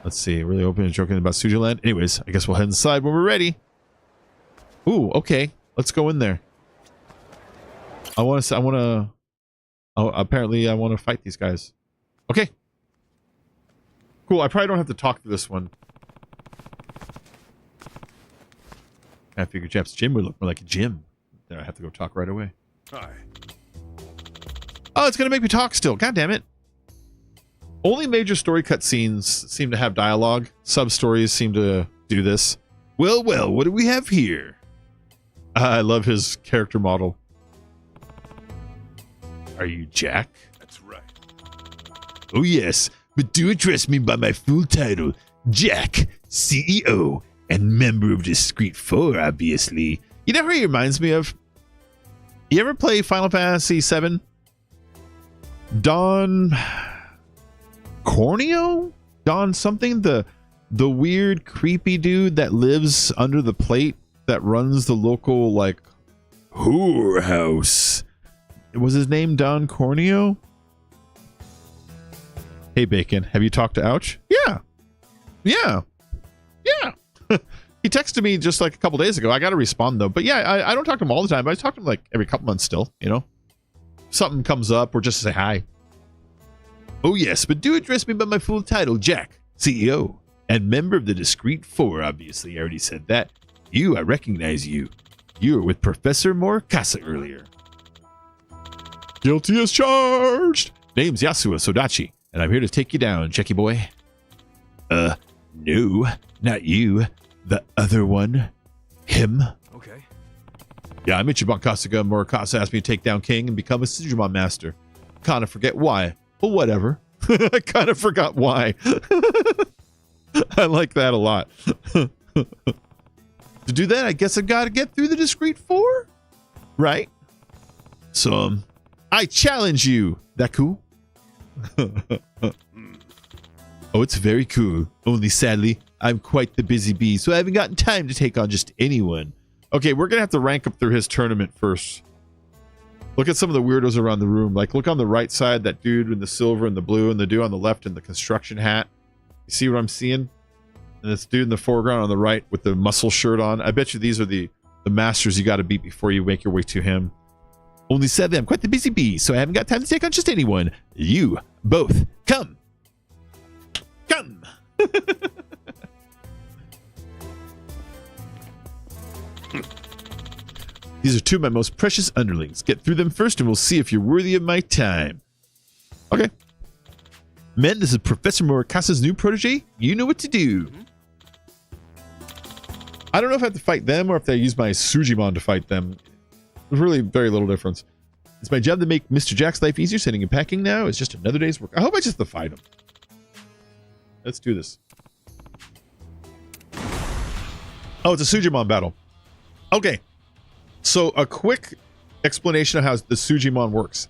Let's see. Really open and joking about Sujiland. Anyways, I guess we'll head inside when we're ready. Ooh, okay. Let's go in there. Apparently I want to fight these guys. Okay. Cool. I probably don't have to talk to this one. I figured Jeff's gym would look more like a gym. There, I have to go talk right away. Hi. Oh, it's going to make me talk still. God damn it. Only major story cutscenes seem to have dialogue. Sub-stories seem to do this. Well, what do we have here? I love his character model. Are you Jack? That's right. Oh, yes. But do address me by my full title. Jack, CEO, and member of Discreet 4, obviously. You know who he reminds me of? You ever play Final Fantasy VII? Don Corneo? Don something? The weird, creepy dude that lives under the plate that runs the local, like, whorehouse. Was his name Don Corneo? Hey, Bacon, have you talked to Ouch? Yeah. He texted me just like a couple days ago. I got to respond, though. But yeah, I don't talk to him all the time. But I talk to him like every couple months still, you know? Something comes up or just to say hi. Oh, yes, but do address me by my full title, Jack, CEO, and member of the Discreet 4, obviously. I already said that. I recognize you. You were with Professor Morakasa earlier. Guilty as charged. Name's Yasuo Sodachi, and I'm here to take you down, Checky boy. No, not you. The other one. Him. Okay. Yeah, I'm Ichiban Kasuga. Morakasa asked me to take down King and become a Sujimon master. Kind of forget why, but whatever. I kind of forgot why. I like that a lot. To do that, I guess I gotta get through the Discreet 4? Right? So, I challenge you. That cool? Oh, it's very cool. Only sadly, I'm quite the busy bee, so I haven't gotten time to take on just anyone. Okay, we're gonna have to rank up through his tournament first. Look at some of the weirdos around the room. Like, look on the right side, that dude in the silver and the blue, and the dude on the left in the construction hat. You see what I'm seeing? And this dude in the foreground on the right with the muscle shirt on. I bet you these are the masters you got to beat before you make your way to him. Only 7. I'm quite the busy bee, so I haven't got time to take on just anyone. You both come. Come. These are 2 of my most precious underlings. Get through them first and we'll see if you're worthy of my time. Okay. Men, this is Professor Morikasa's new protege. You know what to do. I don't know if I have to fight them or if I use my Sujimon to fight them. There's really very little difference. It's my job to make Mr. Jack's life easier. Sending and packing now is just another day's work. I hope I just have to fight him. Let's do this. Oh, it's a Sujimon battle. Okay. So a quick explanation of how the Sujimon works.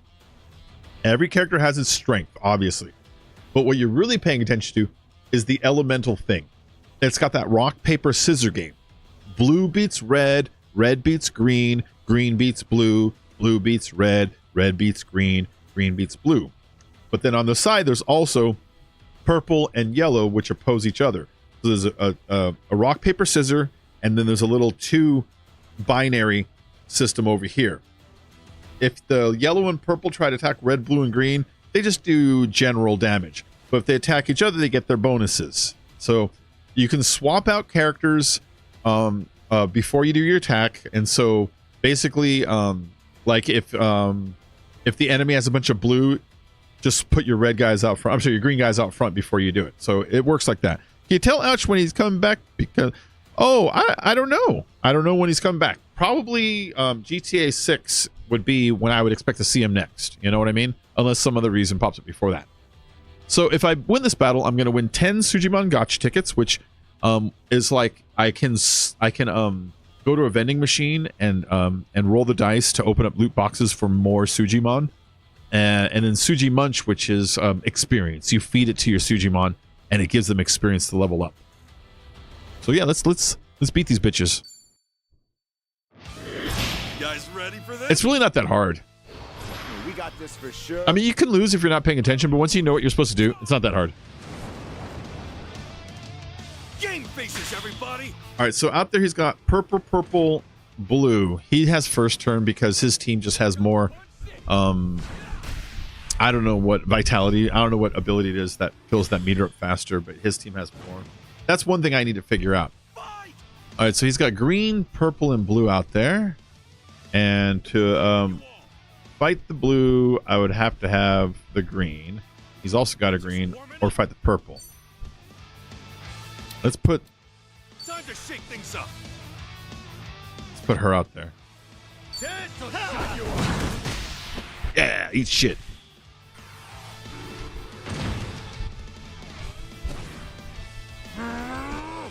Every character has its strength, obviously. But what you're really paying attention to is the elemental thing. It's got that rock, paper, scissor game. Blue beats red, red beats green, green beats blue, blue beats red, red beats green, green beats blue. But then on the side, there's also purple and yellow, which oppose each other. So there's a rock, paper, scissor, and then there's a little 2 binary system over here. If the yellow and purple try to attack red, blue, and green, they just do general damage. But if they attack each other, they get their bonuses. So you can swap out characters before you do your attack. And so basically, like if the enemy has a bunch of blue, just put your red guys out front. I'm sorry, your green guys out front before you do it. So it works like that. Can you tell Ouch when he's coming back? Because I don't know. I don't know when he's coming back. Probably GTA 6 would be when I would expect to see him next. You know what I mean? Unless some other reason pops up before that. So if I win this battle, I'm going to win 10 Sujimon Gotcha tickets, which is like I can go to a vending machine and roll the dice to open up loot boxes for more Sujimon, and then Suji Munch, which is experience. You feed it to your Sujimon, and it gives them experience to level up. So yeah, let's beat these bitches. You guys ready for this? It's really not that hard. We got this for sure. I mean, you can lose if you're not paying attention, but once you know what you're supposed to do, it's not that hard. Game faces, everybody. All right, so out there he's got purple, purple, blue. He has first turn because his team just has more, I don't know what vitality, I don't know what ability it is that fills that meter up faster, but his team has more. That's one thing I need to figure out. All right, so he's got green, purple, and blue out there. And to fight the blue, I would have to have the green. He's also got a green, or fight the purple. Let's put... Time to shake things up. Let's put her out there. Yeah, eat shit.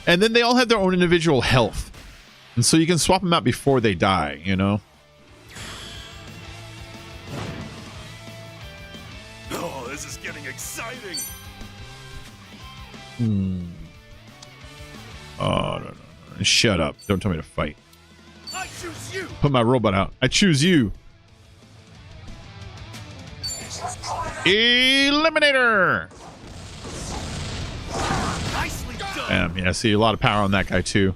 And then they all have their own individual health. And so you can swap them out before they die, you know? Oh, this is getting exciting. Oh, no. Shut up. Don't tell me to fight. I choose you. Put my robot out. I choose you. Eliminator! Nicely done. Yeah, see a lot of power on that guy too.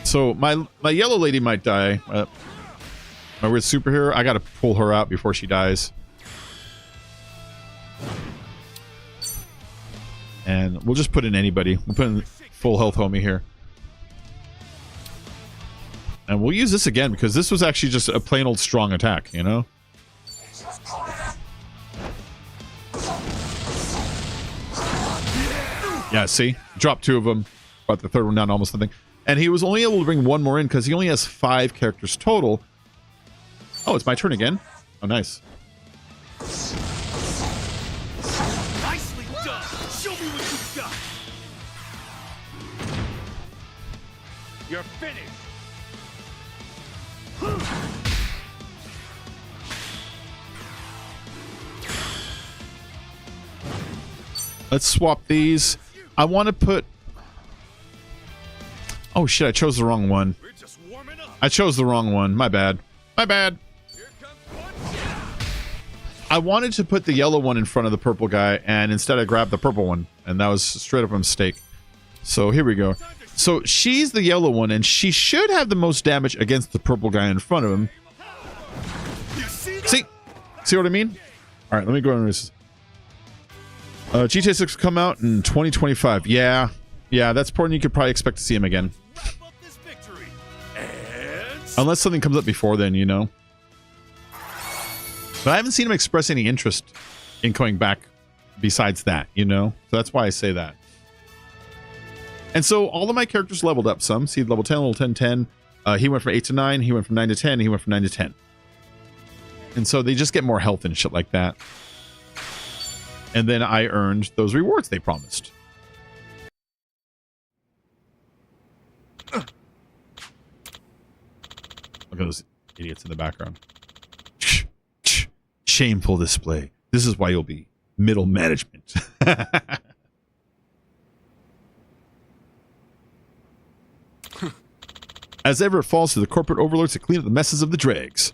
So my yellow lady might die. My weird superhero, I gotta pull her out before she dies. And we'll just put in anybody. We'll put in full health homie here. And we'll use this again because this was actually just a plain old strong attack, you know? Yeah, see? Dropped 2 of them. Brought the 3rd one down almost nothing. And he was only able to bring 1 more in because he only has 5 characters total. Oh, it's my turn again. Oh, nice. Nicely done. Show me what you've got. You're finished. Let's swap these. I want to put Oh shit, I chose the wrong one. We're just warming up. I chose the wrong one. My bad. My bad. Here comes one. I wanted to put the yellow one in front of the purple guy, and instead I grabbed the purple one, and that was straight up a mistake. So here we go. So she's the yellow one, and she should have the most damage against the purple guy in front of him. See what I mean? All right, let me go on this. GTA 6 will come out in 2025. Yeah, that's important. You could probably expect to see him again. Unless something comes up before then, you know. But I haven't seen him express any interest in coming back besides that, you know? So that's why I say that. And so all of my characters leveled up some. See, level 10, level 10, 10. He went from 8 to 9. He went from 9 to 10. He went from 9 to 10. And so they just get more health and shit like that. And then I earned those rewards they promised. Look at those idiots in the background. Shameful display. This is why you'll be middle management. As ever, it falls to the corporate overlords to clean up the messes of the dregs.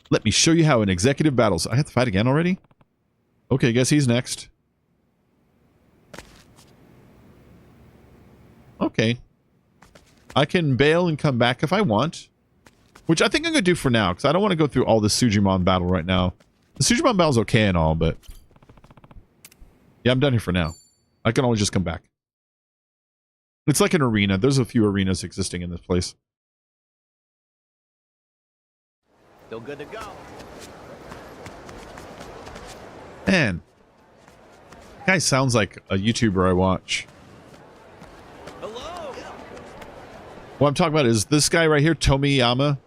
Let me show you how an executive battles. I have to fight again already? Okay, guess he's next. Okay. I can bail and come back if I want. Which I think I'm going to do for now, because I don't want to go through all this Sujimon battle right now. The Sujimon battle's okay and all, but... yeah, I'm done here for now. I can always just come back. It's like an arena. There's a few arenas existing in this place. Still good to go. Man. That guy sounds like a YouTuber I watch. Hello. What I'm talking about is this guy right here, Tomiyama.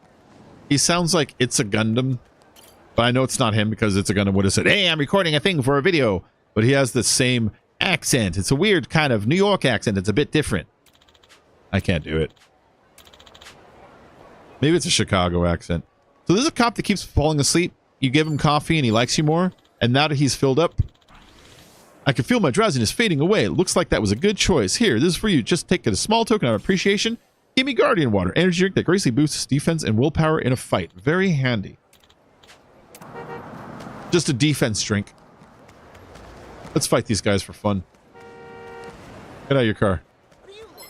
He sounds like It's a Gundam. But I know it's not him because It's a Gundam would have said, hey, I'm recording a thing for a video. But he has the same accent. It's a weird kind of New York accent. It's a bit different. I can't do it. Maybe it's a Chicago accent. So there's a cop that keeps falling asleep. You give him coffee and he likes you more. And now that he's filled up, I can feel my drowsiness fading away. It looks like that was a good choice. Here, this is for you. Just take a small token of appreciation. Give me Guardian Water, energy drink that greatly boosts defense and willpower in a fight. Very handy. Just a defense drink. Let's fight these guys for fun. Get out of your car. What are you looking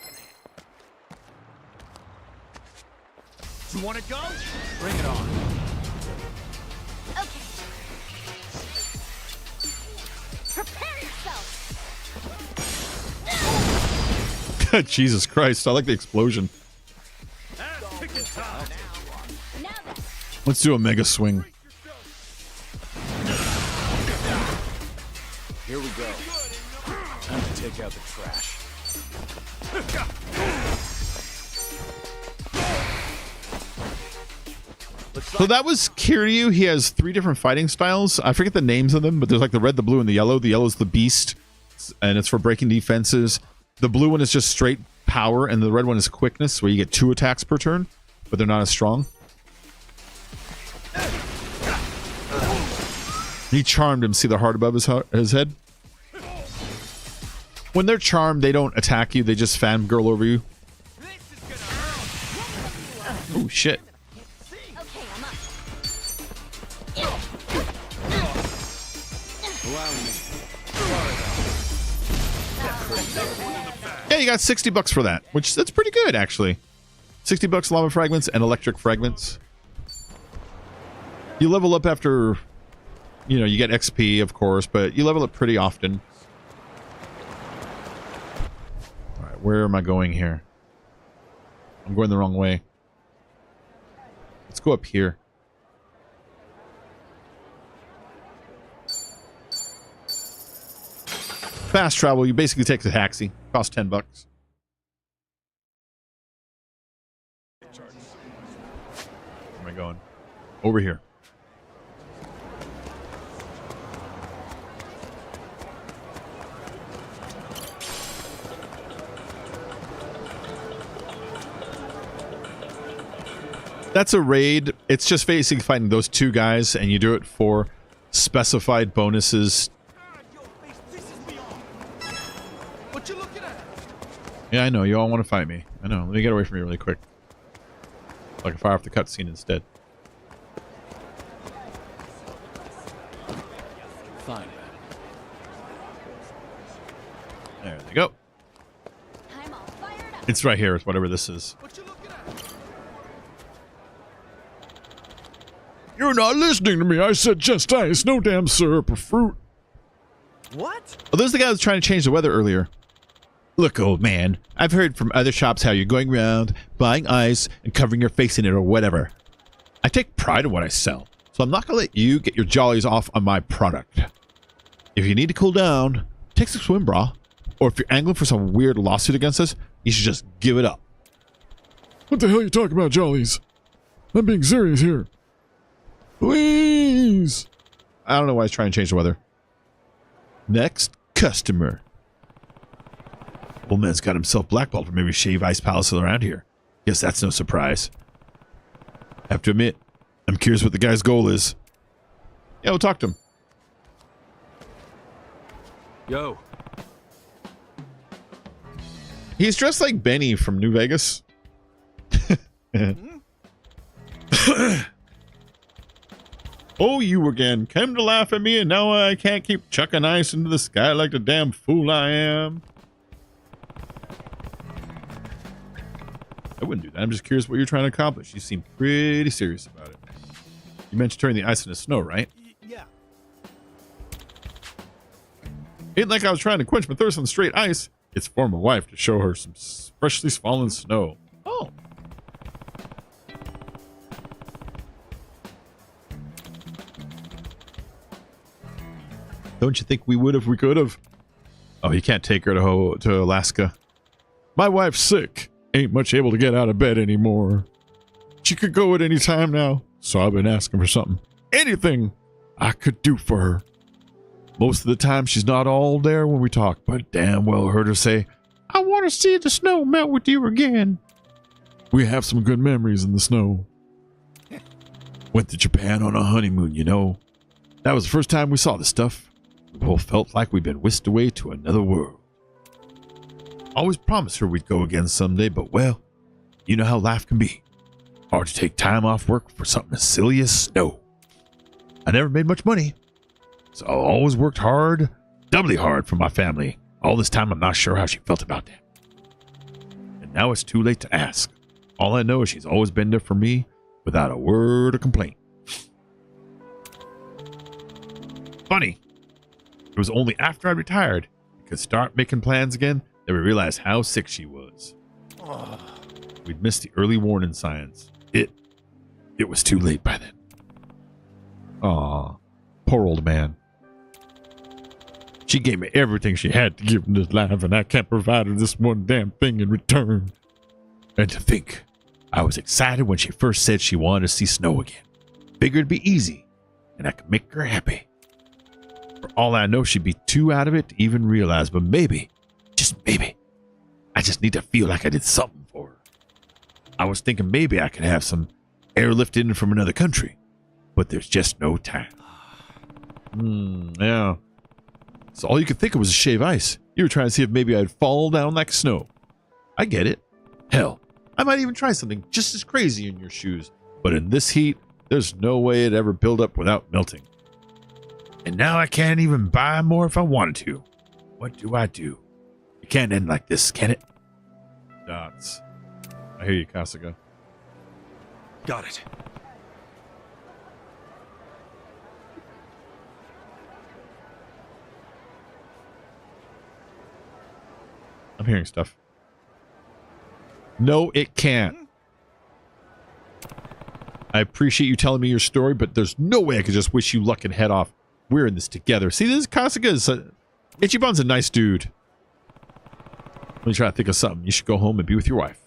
at? You want to go? Bring it on. Okay. Prepare yourself. Jesus Christ, I like the explosion. Now then. Let's do a mega swing. Here we go. Time to take out the trash. So that was Kiryu. He has 3 different fighting styles. I forget the names of them, but there's like the red, the blue, and the yellow. The yellow is the beast, and it's for breaking defenses. The blue one is just straight power, and the red one is quickness, where you get 2 attacks per turn, but they're not as strong. He charmed him. See the heart above his head? When they're charmed, they don't attack you. They just fangirl over you. Oh, shit. Okay, I'm up. Yeah, you got $60 for that, which that's pretty good, actually. $60 lava fragments and electric fragments. You level up after, you know, you get XP, of course, but you level up pretty often. All right, where am I going here? I'm going the wrong way. Let's go up here. Fast travel, you basically take the taxi. Costs $10. Where am I going? Over here. That's a raid. It's just basically fighting those 2 guys, and you do it for specified bonuses. Yeah, I know. You all want to fight me. I know. Let me get away from you really quick. So I can fire off the cutscene instead. Fine. There they go. I'm all fired up. It's right here. It's whatever this is. What you looking at? You're not listening to me. I said just ice, no damn syrup or fruit. What? Oh, there's the guy that's trying to change the weather earlier. Look, old man, I've heard from other shops how you're going around buying ice and covering your face in it or whatever. I take pride in what I sell, so I'm not going to let you get your jollies off on my product. If you need to cool down, take some swim bra. Or if you're angling for some weird lawsuit against us, you should just give it up. What the hell are you talking about, Jollies? I'm being serious here. Please. I don't know why he's trying to change the weather. Next customer. Old man's got himself blackballed from every shave ice palace around here. Guess that's no surprise. Have to admit, I'm curious what the guy's goal is. Yeah, we'll talk to him. Yo. He's dressed like Benny from New Vegas. Oh, you again. Came to laugh at me and now I can't keep chucking ice into the sky like the damn fool I am. I wouldn't do that. I'm just curious what you're trying to accomplish. You seem pretty serious about it. You mentioned turning the ice into snow, right? Yeah. Ain't like I was trying to quench my thirst on straight ice. It's for my wife to show her some freshly fallen snow. Oh. Don't you think we would if we could have? Oh, you can't take her to Alaska. My wife's sick. Ain't much able to get out of bed anymore. She could go at any time now, so I've been asking for something. Anything I could do for her. Most of the time, she's not all there when we talk, but damn well heard her say, I want to see the snow melt with you again. We have some good memories in the snow. Went to Japan on a honeymoon, you know. That was the first time we saw this stuff. We both felt like we'd been whisked away to another world. Always promised her we'd go again someday, but well, you know how life can be. Hard to take time off work for something as silly as snow. I never made much money, so I always worked hard, doubly hard for my family. All this time, I'm not sure how she felt about that. And now it's too late to ask. All I know is she's always been there for me without a word of complaint. Funny, it was only after I retired we could start making plans again that we realized how sick she was. We'd missed the early warning signs. It was too late by then. Aw, poor old man. She gave me everything she had to give in this life, and I can't provide her this one damn thing in return. And to think, I was excited when she first said she wanted to see snow again. Figured it'd be easy, and I could make her happy. For all I know, she'd be too out of it to even realize, but maybe, just maybe, I just need to feel like I did something for her. I was thinking maybe I could have some airlift in from another country, but there's just no time. Yeah. So all you could think of was to shave ice. You were trying to see if maybe I'd fall down like snow. I get it. Hell, I might even try something just as crazy in your shoes. But in this heat, there's no way it'd ever build up without melting. And now I can't even buy more if I wanted to. What do I do? It can't end like this, can it? Dots. I hear you, Kasuga. Got it. I'm hearing stuff. No, it can't. I appreciate you telling me your story, but there's no way I could just wish you luck and head off. We're in this together. See, this Kasuga is Ichiban's a nice dude. Let me try to think of something. You should go home and be with your wife.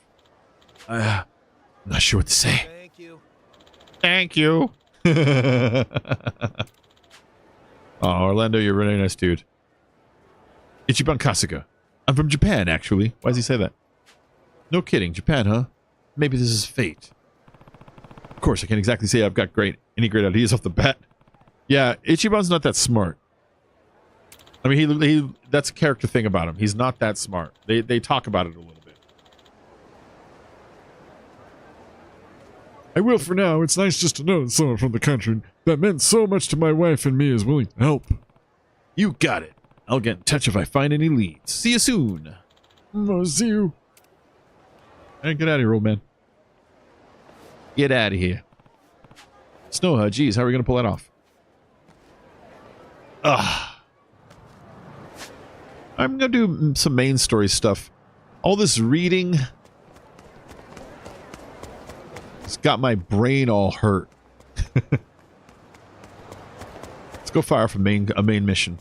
I'm not sure what to say. Thank you. Thank you. Oh, Orlando, you're a really nice dude. Ichiban Kasuga. I'm from Japan, actually. Why does he say that? No kidding. Japan, huh? Maybe this is fate. Of course, I can't exactly say I've got any great ideas off the bat. Yeah, Ichiban's not that smart. I mean, he that's a character thing about him. He's not that smart. They talk about it a little bit. I will for now. It's nice just to know that someone from the country that meant so much to my wife and me is willing to help. You got it. I'll get in touch if I find any leads. See you soon. I'll see you. All right, get out of here, old man. Get out of here. Snow, geez, how are we going to pull that off? I'm going to do some main story stuff. All this reading... it's got my brain all hurt. Let's go fire off a main mission.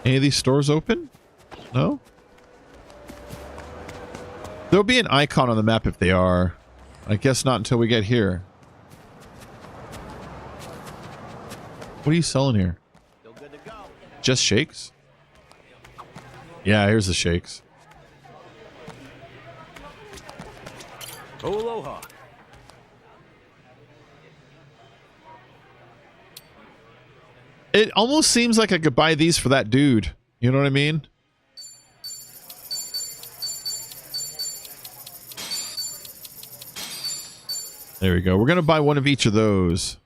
Any of these stores open? No? There'll be an icon on the map if they are. I guess not until we get here. What are you selling here? Just shakes? Yeah, here's the shakes. Oh, aloha. It almost seems like I could buy these for that dude. You know what I mean? There we go. We're going to buy one of each of those.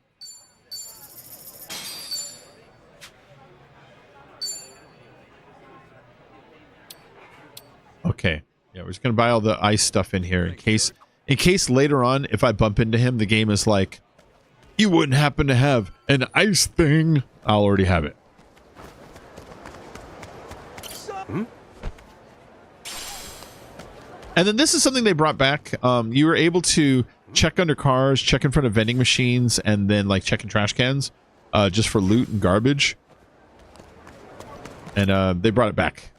Okay. Yeah, we're just going to buy all the ice stuff in here in case later on, if I bump into him, the game is like, you wouldn't happen to have an ice thing. I'll already have it. And then this is something they brought back. You were able to check under cars, check in front of vending machines, and then like check in trash cans just for loot and garbage. And they brought it back.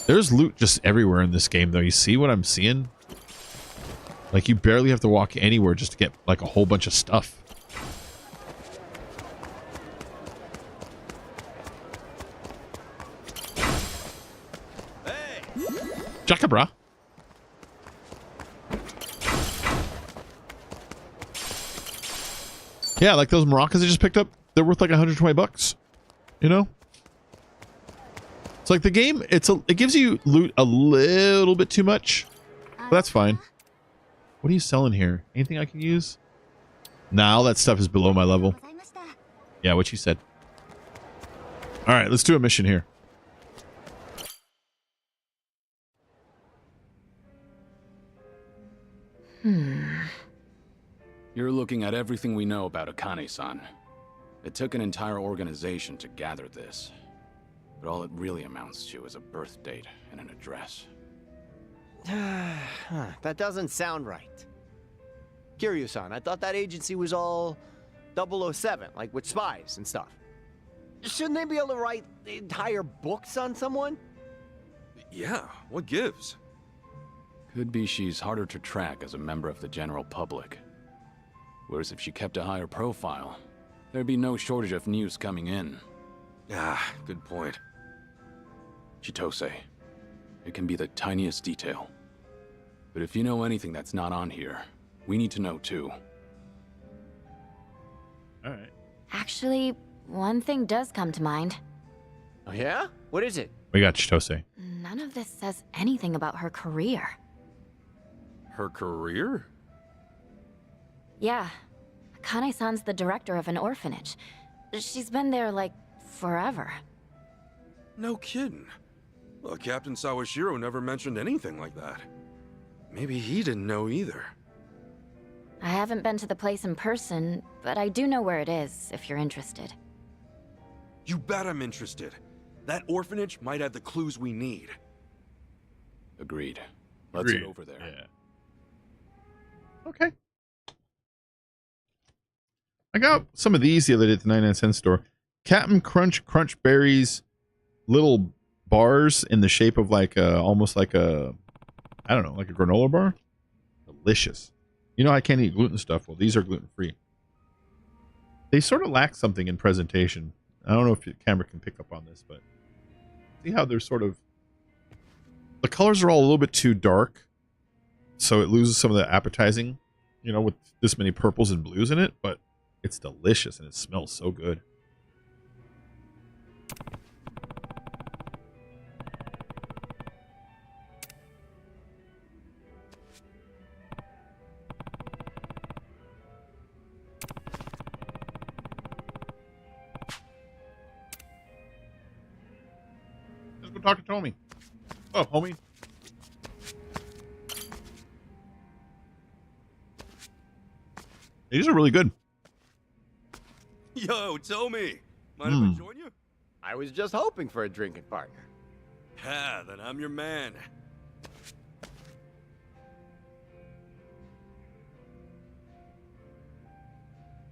There's loot just everywhere in this game, though. You see what I'm seeing? Like, you barely have to walk anywhere just to get, like, a whole bunch of stuff. Hey! Jacabra. Yeah, like those maracas I just picked up, they're worth like 120 bucks. You know? It's like the game, it gives you loot a little bit too much. But that's fine. What are you selling here? Anything I can use? Nah, all that stuff is below my level. Yeah, what you said. Alright, let's do a mission here. You're looking at everything we know about Akane-san. It took an entire organization to gather this. But all it really amounts to is a birth date and an address. That doesn't sound right. Kiryu-san, I thought that agency was all 007, like with spies and stuff. Shouldn't they be able to write entire books on someone? Yeah, what gives? Could be she's harder to track as a member of the general public. Whereas if she kept a higher profile, there'd be no shortage of news coming in. Ah, good point. Chitose, it can be the tiniest detail. But if you know anything that's not on here, we need to know too. Alright. Actually, one thing does come to mind. Oh yeah? What is it? We got Chitose. None of this says anything about her career. Her career? Yeah. Akane-san's the director of an orphanage. She's been there, like, forever. No kidding. Well, Captain Sawashiro never mentioned anything like that. Maybe he didn't know either. I haven't been to the place in person, but I do know where it is, if you're interested. You bet I'm interested. That orphanage might have the clues we need. Agreed. Let's Agreed. get over there. Yeah. Okay. I got some of these the other day at the 99-cent store. Captain Crunch Berries, little bars in the shape of like almost like a, I don't know, like a granola bar. Delicious. You know I can't eat gluten stuff. Well, these are gluten free. They sort of lack something in presentation. I don't know if the camera can pick up on this, but see how they're sort of, the colors are all a little bit too dark, so it loses some of the appetizing, you know, with this many purples and blues in it, but it's delicious and it smells so good. talk to Tommy. Oh, homie. These are really good. Yo, Tommy. Mind if I join you? I was just hoping for a drinking partner. Yeah, then I'm your man.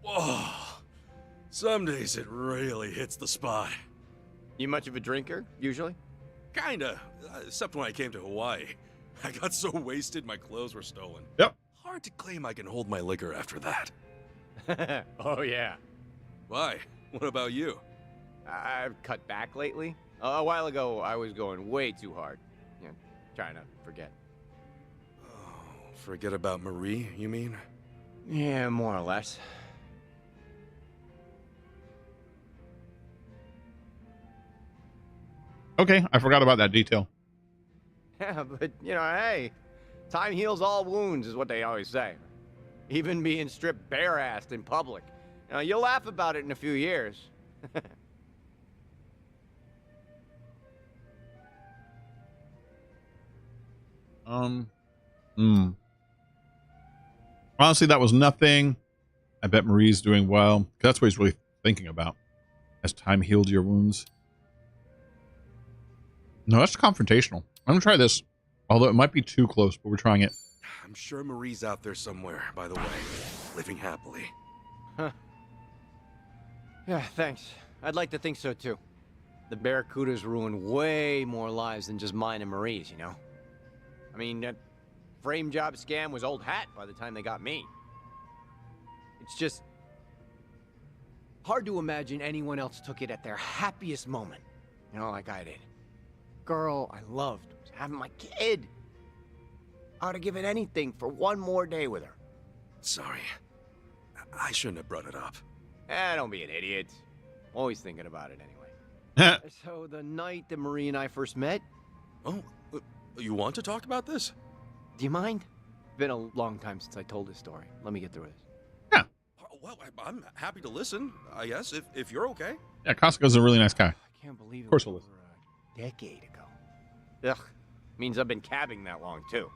Whoa. Some days it really hits the spot. You much of a drinker, usually? Kinda. Except when I came to Hawaii. I got so wasted my clothes were stolen. Yep. Hard to claim I can hold my liquor after that. Oh, yeah. Why? What about you? I've cut back lately. A while ago, I was going way too hard. Yeah, trying to forget. Oh, forget about Marie, you mean? Yeah, more or less. Okay, I forgot about that detail. Yeah, but, hey, time heals all wounds is what they always say. Even being stripped bare-assed in public. You'll laugh about it in a few years. Honestly, that was nothing. I bet Marie's doing well. That's what he's really thinking about. Has time healed your wounds? No, that's confrontational. I'm gonna try this. Although it might be too close, but we're trying it. I'm sure Marie's out there somewhere, by the way. Living happily. Huh. Yeah, thanks. I'd like to think so, too. The Barracudas ruined way more lives than just mine and Marie's, I mean, that frame job scam was old hat by the time they got me. It's just hard to imagine anyone else took it at their happiest moment. Like I did. Girl I loved was having my kid. I would have given anything for one more day with her. Sorry. I shouldn't have brought it up. Don't be an idiot. Always thinking about it anyway. So the night that Marie and I first met... Oh, you want to talk about this? Do you mind? Been a long time since I told this story. Let me get through this. Yeah. Well, I'm happy to listen, I guess, if you're okay. Yeah, Costco's a really nice guy. I can't believe it Of course was he'll over a decade ago. Ugh. Means I've been cabbing that long, too.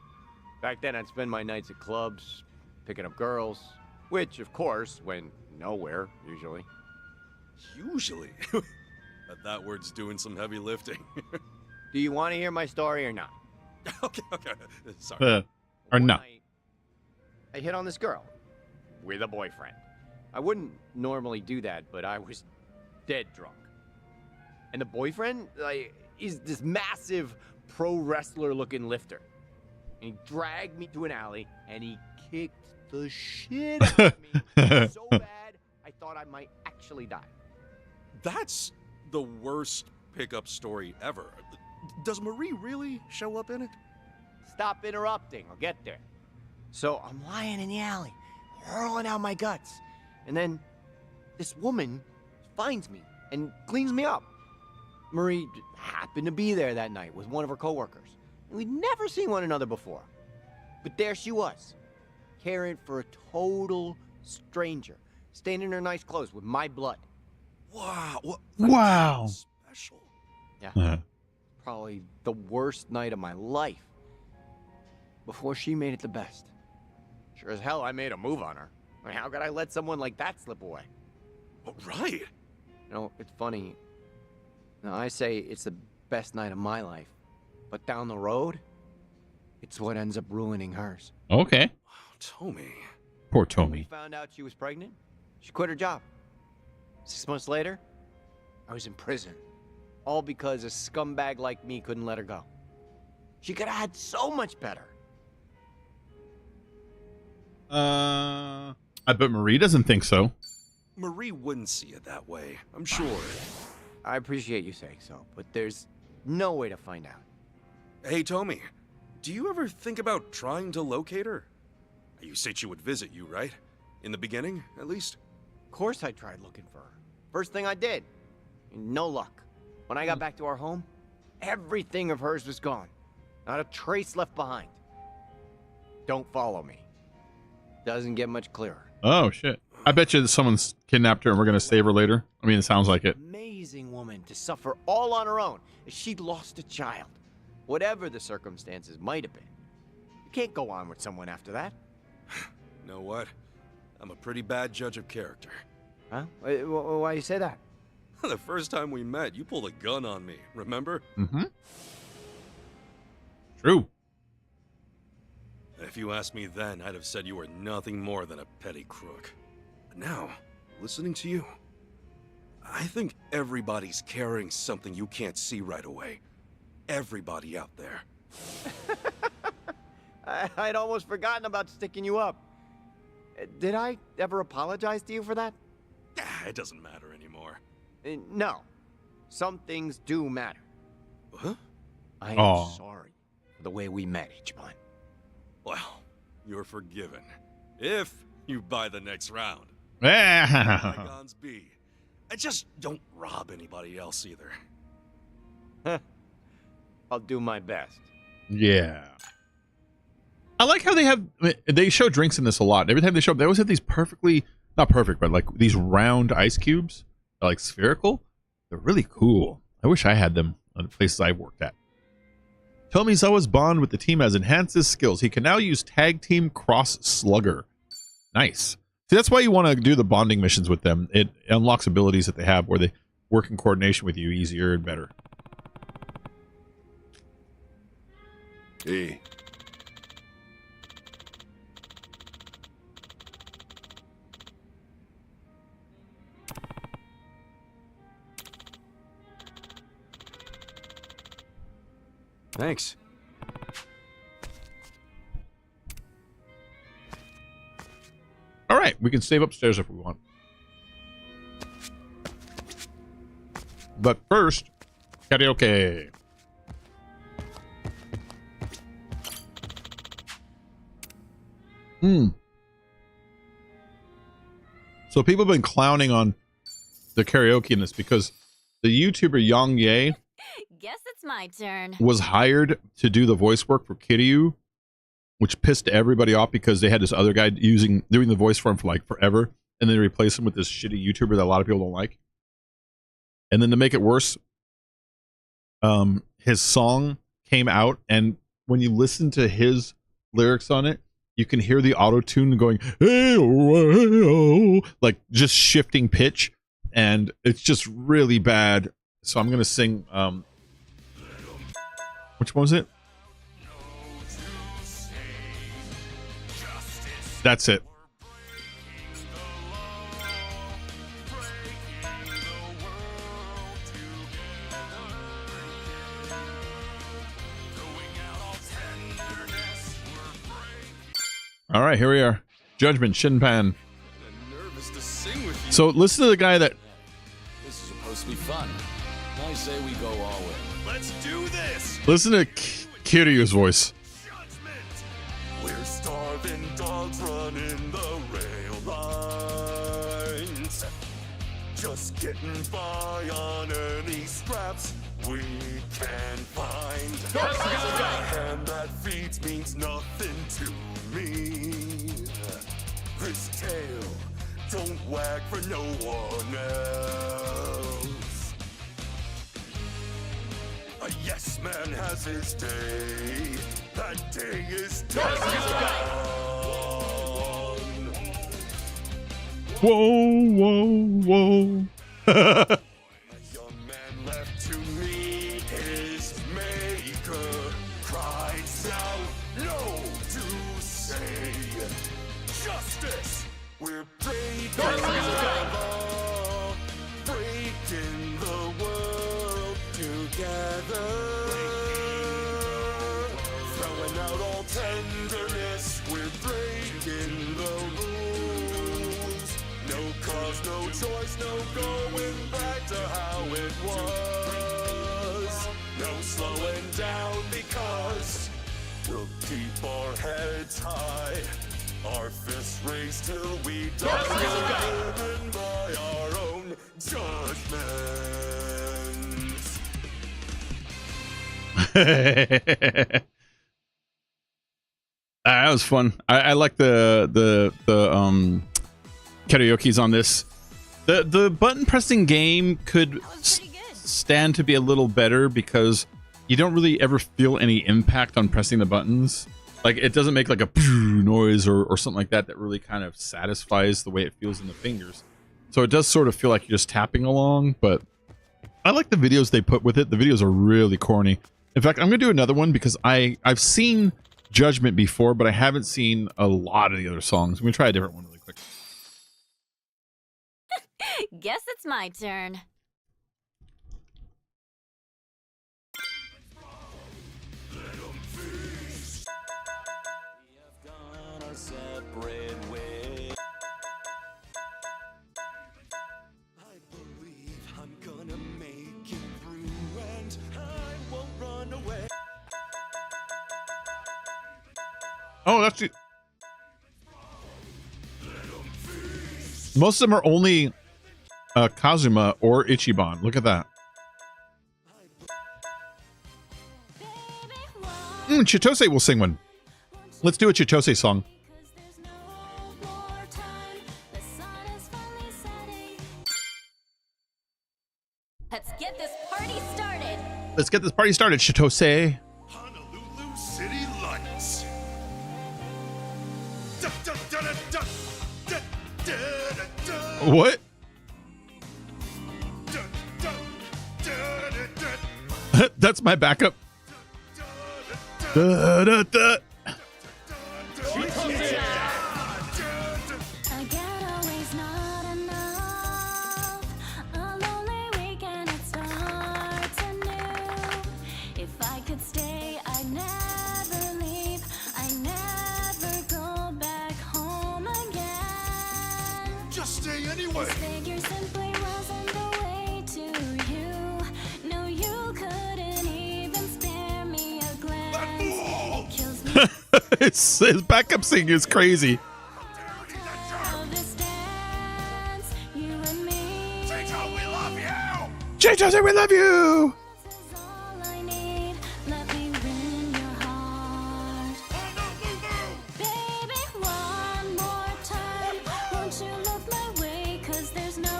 Back then, I'd spend my nights at clubs, picking up girls, which, of course, went nowhere, usually. Usually? That word's doing some heavy lifting. Do you want to hear my story or not? Okay. Sorry. Or One not. night, I hit on this girl with a boyfriend. I wouldn't normally do that, but I was dead drunk. And the boyfriend, is this massive pro wrestler-looking lifter. And he dragged me to an alley, and he kicked the shit out of me so bad, I thought I might actually die. That's the worst pickup story ever. Does Marie really show up in it? Stop interrupting. I'll get there. So I'm lying in the alley, hurling out my guts. And then this woman finds me and cleans me up. Marie happened to be there that night with one of her coworkers. And we'd never seen one another before. But there she was, caring for a total stranger, staying in her nice clothes with my blood. Wow. Wow. Special. Yeah. Probably the worst night of my life. Before she made it the best. Sure as hell I made a move on her. I mean, how could I let someone like that slip away? Oh, right. It's funny. Now, I say it's the best night of my life. But down the road, it's what ends up ruining hers. Okay. Oh, Tommy. Poor When Tommy. we found out she was pregnant, she quit her job. 6 months later, I was in prison. All because a scumbag like me couldn't let her go. She could have had so much better. I bet Marie doesn't think so. Marie wouldn't see it that way, I'm sure. I appreciate you saying so, but there's no way to find out. Hey, Tommy, do you ever think about trying to locate her? You said she would visit you, right? In the beginning, at least? Of course I tried looking for her. First thing I did. No luck. When I got back to our home, everything of hers was gone. Not a trace left behind. Don't follow me. Doesn't get much clearer. Oh, shit. I bet you that someone's kidnapped her and we're gonna save her later. I mean, it sounds like it. Amazing woman to suffer all on her own as she lost a child. Whatever the circumstances might have been. You can't go on with someone after that. Know what? I'm a pretty bad judge of character. Huh? Why you say that? The first time we met, you pulled a gun on me, remember? Mm-hmm. True. If you asked me then, I'd have said you were nothing more than a petty crook. But now, listening to you, I think everybody's carrying something you can't see right away. Everybody out there. I'd almost forgotten about sticking you up. Did I ever apologize to you for that? It doesn't matter anymore. No. Some things do matter. Huh? I am sorry for the way we met, Ichiban. Well, you're forgiven. If you buy the next round. Yeah. Bygones be. And just don't rob anybody else either. I'll do my best. Yeah. I like how they show drinks in this a lot. Every time they show up, they always have these perfectly, not perfect, but like these round ice cubes, like spherical. They're really cool. I wish I had them on the places I've worked at. Tomizawa's bond with the team has enhanced his skills. He can now use Tag Team Cross Slugger. Nice. See, that's why you want to do the bonding missions with them. It unlocks abilities that they have where they work in coordination with you easier and better. Hey. Thanks. All right, we can save upstairs if we want. But first, karaoke. So people have been clowning on the karaoke in this because the YouTuber Yang Ye Guess it's my turn. was hired to do the voice work for Kiryu, which pissed everybody off because they had this other guy doing the voice for him for like forever, and then they replaced him with this shitty YouTuber that a lot of people don't like. And then to make it worse, his song came out, and when you listen to his lyrics on it, you can hear the auto-tune going, hey, oh, hey, oh, like just shifting pitch, and it's just really bad. So I'm gonna sing, which one was it? That's it. All right, here we are. Judgment, Shinpan. Nervous to sing with you. So listen to the guy that... This is supposed to be fun. I say we go all in. Let's do this. Listen to Kiryu's voice. Judgment. We're starving dogs running the rail lines. Just getting by on any scraps we can find. And that feeds means nothing to me. This tail don't wag for no one else. A yes man has his day. That day is done. Whoa, whoa, whoa. A young man left to meet his maker cries out, no to say justice. We're breaking the law, breaking the world together, throwing out all tenderness. We're breaking the rules. No cause, no choice, no going back to how it was. No slowing down because we'll keep our heads high. Our fists raised till we die. Driven by our own judgment. That was fun. I like the karaoke's on this. The button pressing game could That was pretty good. stand to be a little better because you don't really ever feel any impact on pressing the buttons. Like it doesn't make like a noise or something like that really kind of satisfies the way it feels in the fingers. So it does sort of feel like you're just tapping along, but I like the videos they put with it. The videos are really corny. In fact, I'm gonna do another one because I've seen Judgment before, but I haven't seen a lot of the other songs. I'm gonna try a different one really quick. Guess it's my turn. I believe I'm gonna make it through and I won't run away. Oh, that's it. Most of them are only Kazuma or Ichiban. Look at that. Chitose will sing one. Let's do a Chitose song. Let's get this party started. Let's get this party started, Chitose. Honolulu City Lights. Da, da, da, da, da, da, da, da, da, What? da, da, da, da, da, That's my backup. da, da, Da, da, da. A getaway's not enough. A lonely weekend, it starts anew. If I could stay, I'd never leave. I'd never go back home again. just stay anyway. This figure simply wasn't the way to you. No, you couldn't even spare me a glance. It kills me. His backup singing is crazy. Of this dance, you and me. Tato, we love you. Chitose, we love you. This is all I need. Let me win your heart. Honolulu. Baby, one more time. Won't you look my way? 'Cause there's no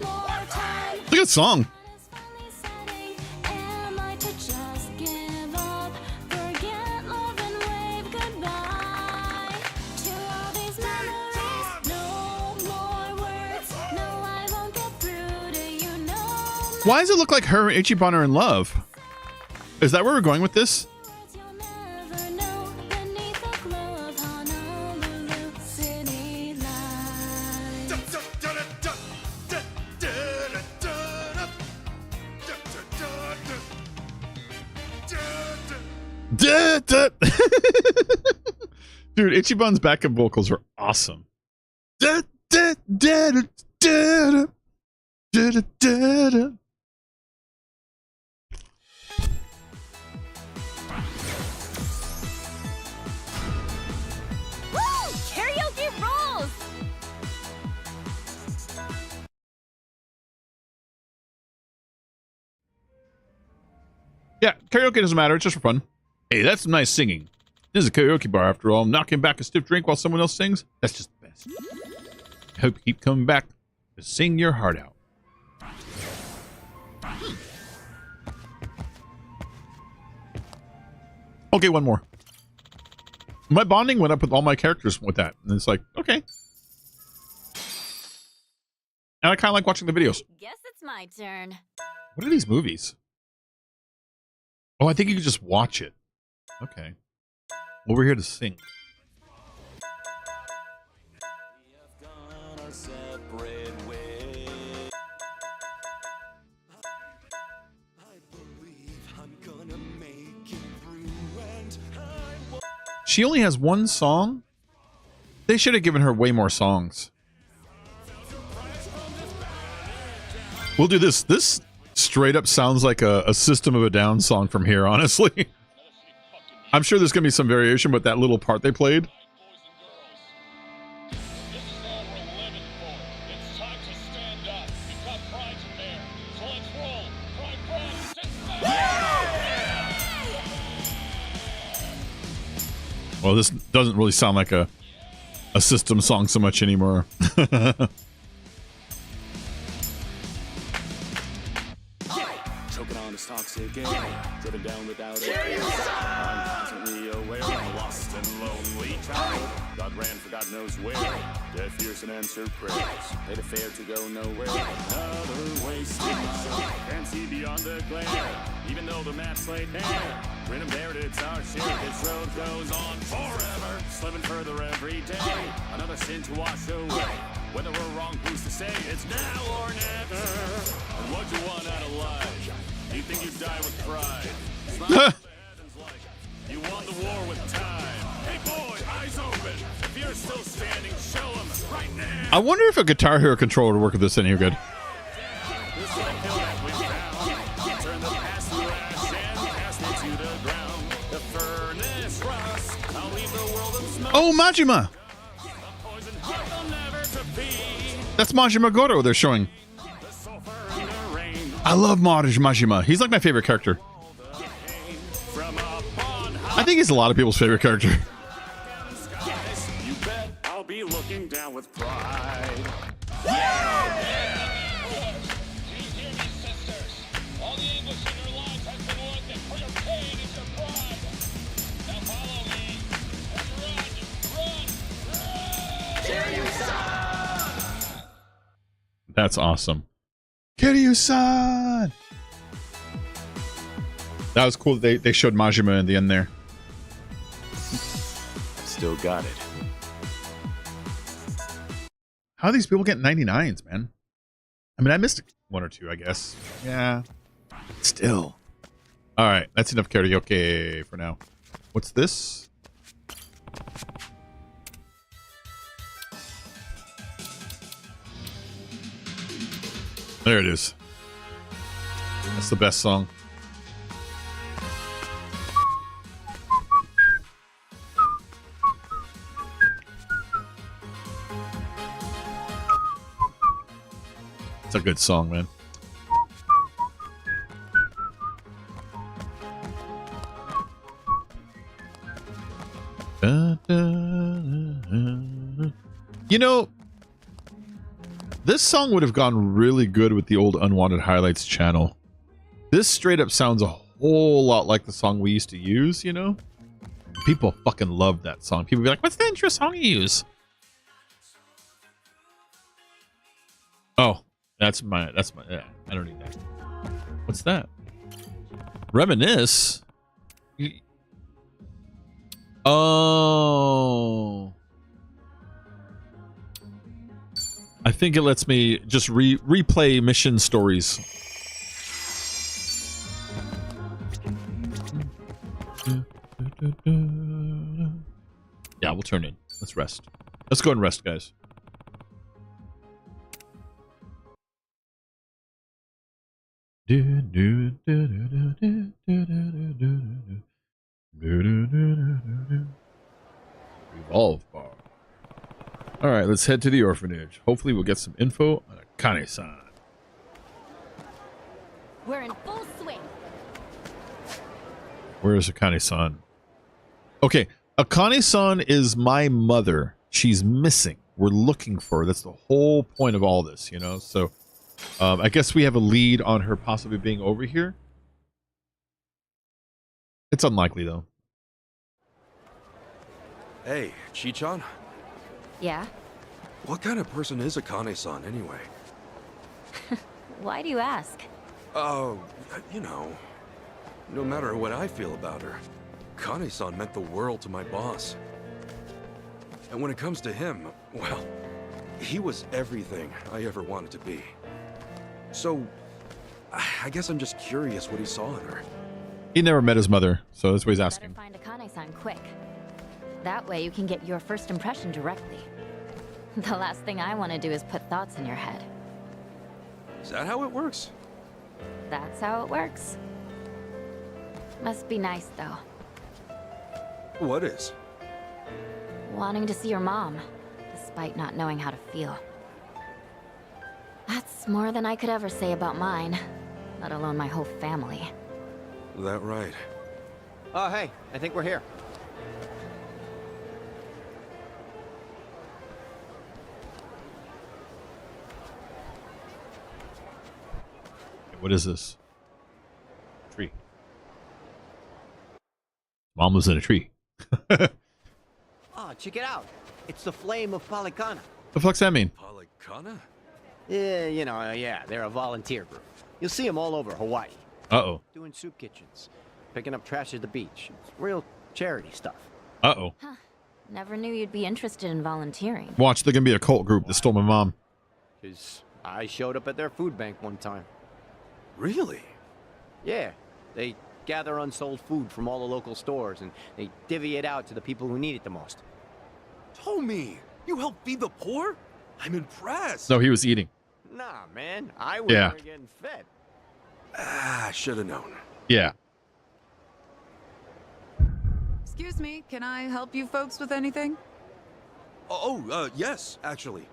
more time. Look at the song. It's finally setting. Am I to just give up? Forget love and wave goodbye to all these memories. No more words. No, I won't get through to you. No more Why does it look like her and Ichiban are in love? Is that where we're going with this? words you'll never know beneath the glow of Honolulu City lights. Da, da, da, da, da, da, da, da, da, da, da, da, da, da. Da, da. Dude, Ichiban's backup vocals are awesome. Da, da, da, da, da, da, da, da, da. Woo! Karaoke rules! Yeah, karaoke doesn't matter. It's just for fun. Hey, that's some nice singing. This is a karaoke bar after all. Knocking back a stiff drink while someone else sings. That's just the best. I hope you keep coming back to sing your heart out. Okay, one more. My bonding went up with all my characters with that. And it's like, okay. And I kind of like watching the videos. Guess it's my turn. What are these movies? Oh, I think you can just watch it. Okay. Well, we're here to sing. I believe I'm gonna make it through and I won't. She only has one song? They should have given her way more songs. We'll do this. This straight up sounds like a System of a Down song from here, honestly. I'm sure there's going to be some variation, but that little part they played. Well, this doesn't really sound like a a system song so much anymore. Choking on this toxic air, driven down without a I'm constantly aware, I'm lost and lonely child. God ran for God knows where, deaf ears and answered prayers. Paid a fare to go nowhere, another wasted mile. Can't see beyond the glare, even though the map's laid bare. Grin and bear it, it's our share, this road goes on forever. Slipping further every day, another sin to wash away. Whether we're wrong, who's to say? It's now or never. And what you want out of life? Do you think you die with pride? It's not what the heavens like. You won the war with time. Hey boy, eyes open. If you're still standing, show 'em right now. I wonder if a Guitar Hero controller would work with this any good. This life hill that we found. Turn the past to ash and cast it to the ground. The furnace rust. I'll leave the world in smoke. Oh, Majima! The poison heart will never to feed. That's Majima Goro they're showing. The sulfur and the rain. I love Majima. He's like my favorite character. From up on high I think he's a lot of people's favorite character. skies, you bet I'll be looking down with pride. That's awesome. Kiryu-san! That was cool. They showed Majima in the end there. Still got it. How are these people getting 99s, man? I mean, I missed one or two, I guess. Yeah. Still. All right. That's enough karaoke for now. What's this? There it is. That's the best song. It's a good song, man. You know, this song would have gone really good with the old Unwanted Highlights channel. This straight up sounds a whole lot like the song we used to use, you know? People fucking love that song. People be like, what's the intro song you use? Oh, that's my, yeah, I don't need that. What's that? Reminisce? Oh. I think it lets me just replay mission stories. Yeah, we'll turn in. Let's rest. Let's go and rest, guys. Revolve bar. All right, let's head to the orphanage. Hopefully, we'll get some info on Akane-san. We're in full swing. Where is Akane-san? Okay, Akane-san is my mother. She's missing. We're looking for her. That's the whole point of all this, you know? So, I guess we have a lead on her possibly being over here. It's unlikely, though. Hey, Chi-chan? Yeah? What kind of person is Akane-san anyway? Why do you ask? Oh, you know, no matter what I feel about her, Akane-san meant the world to my boss. And when it comes to him, well, he was everything I ever wanted to be. So, I guess I'm just curious what he saw in her. He never met his mother, so that's what he's asking. Better find Akane-san quick. That way you can get your first impression directly. The last thing I want to do is put thoughts in your head. Is that how it works? That's how it works. Must be nice, though. What is? Wanting to see your mom, despite not knowing how to feel. That's more than I could ever say about mine, let alone my whole family. That right. Oh, hey, I think we're here. What is this? Tree. Mom was in a tree. Oh, check it out. It's the Flame of Palicana. The fuck's that mean? Palicana? Yeah, you know, yeah, they're a volunteer group. You'll see them all over Hawaii. Uh-oh. Doing soup kitchens, picking up trash at the beach. It's real charity stuff. Uh-oh. Never knew you'd be interested in volunteering. Watch, they're gonna be a cult group that stole my mom. Because I showed up at their food bank one time. Really? Yeah, they gather unsold food from all the local stores and they divvy it out to the people who need it the most. Tommy, you help feed the poor? I'm impressed. No, he was eating. Nah, man, I was Yeah. there getting fed. Ah, should have known. Yeah. Excuse me, can I help you folks with anything? Yes, actually.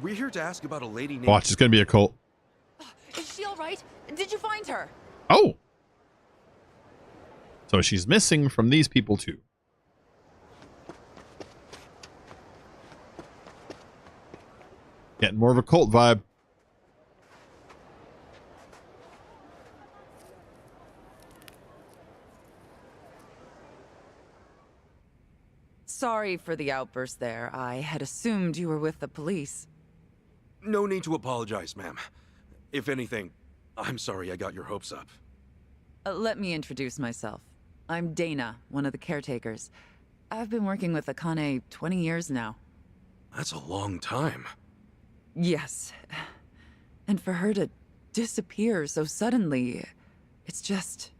We're here to ask about a lady named... Watch, it's gonna be a cult. Is she all right? Did you find her? Oh! So she's missing from these people too. Getting more of a cult vibe. Sorry for the outburst there. I had assumed you were with the police. No need to apologize, ma'am. If anything, I'm sorry I got your hopes up. Let me introduce myself. I'm Dana, one of the caretakers. I've been working with Akane 20 years now. That's a long time. Yes. And for her to disappear so suddenly, it's just...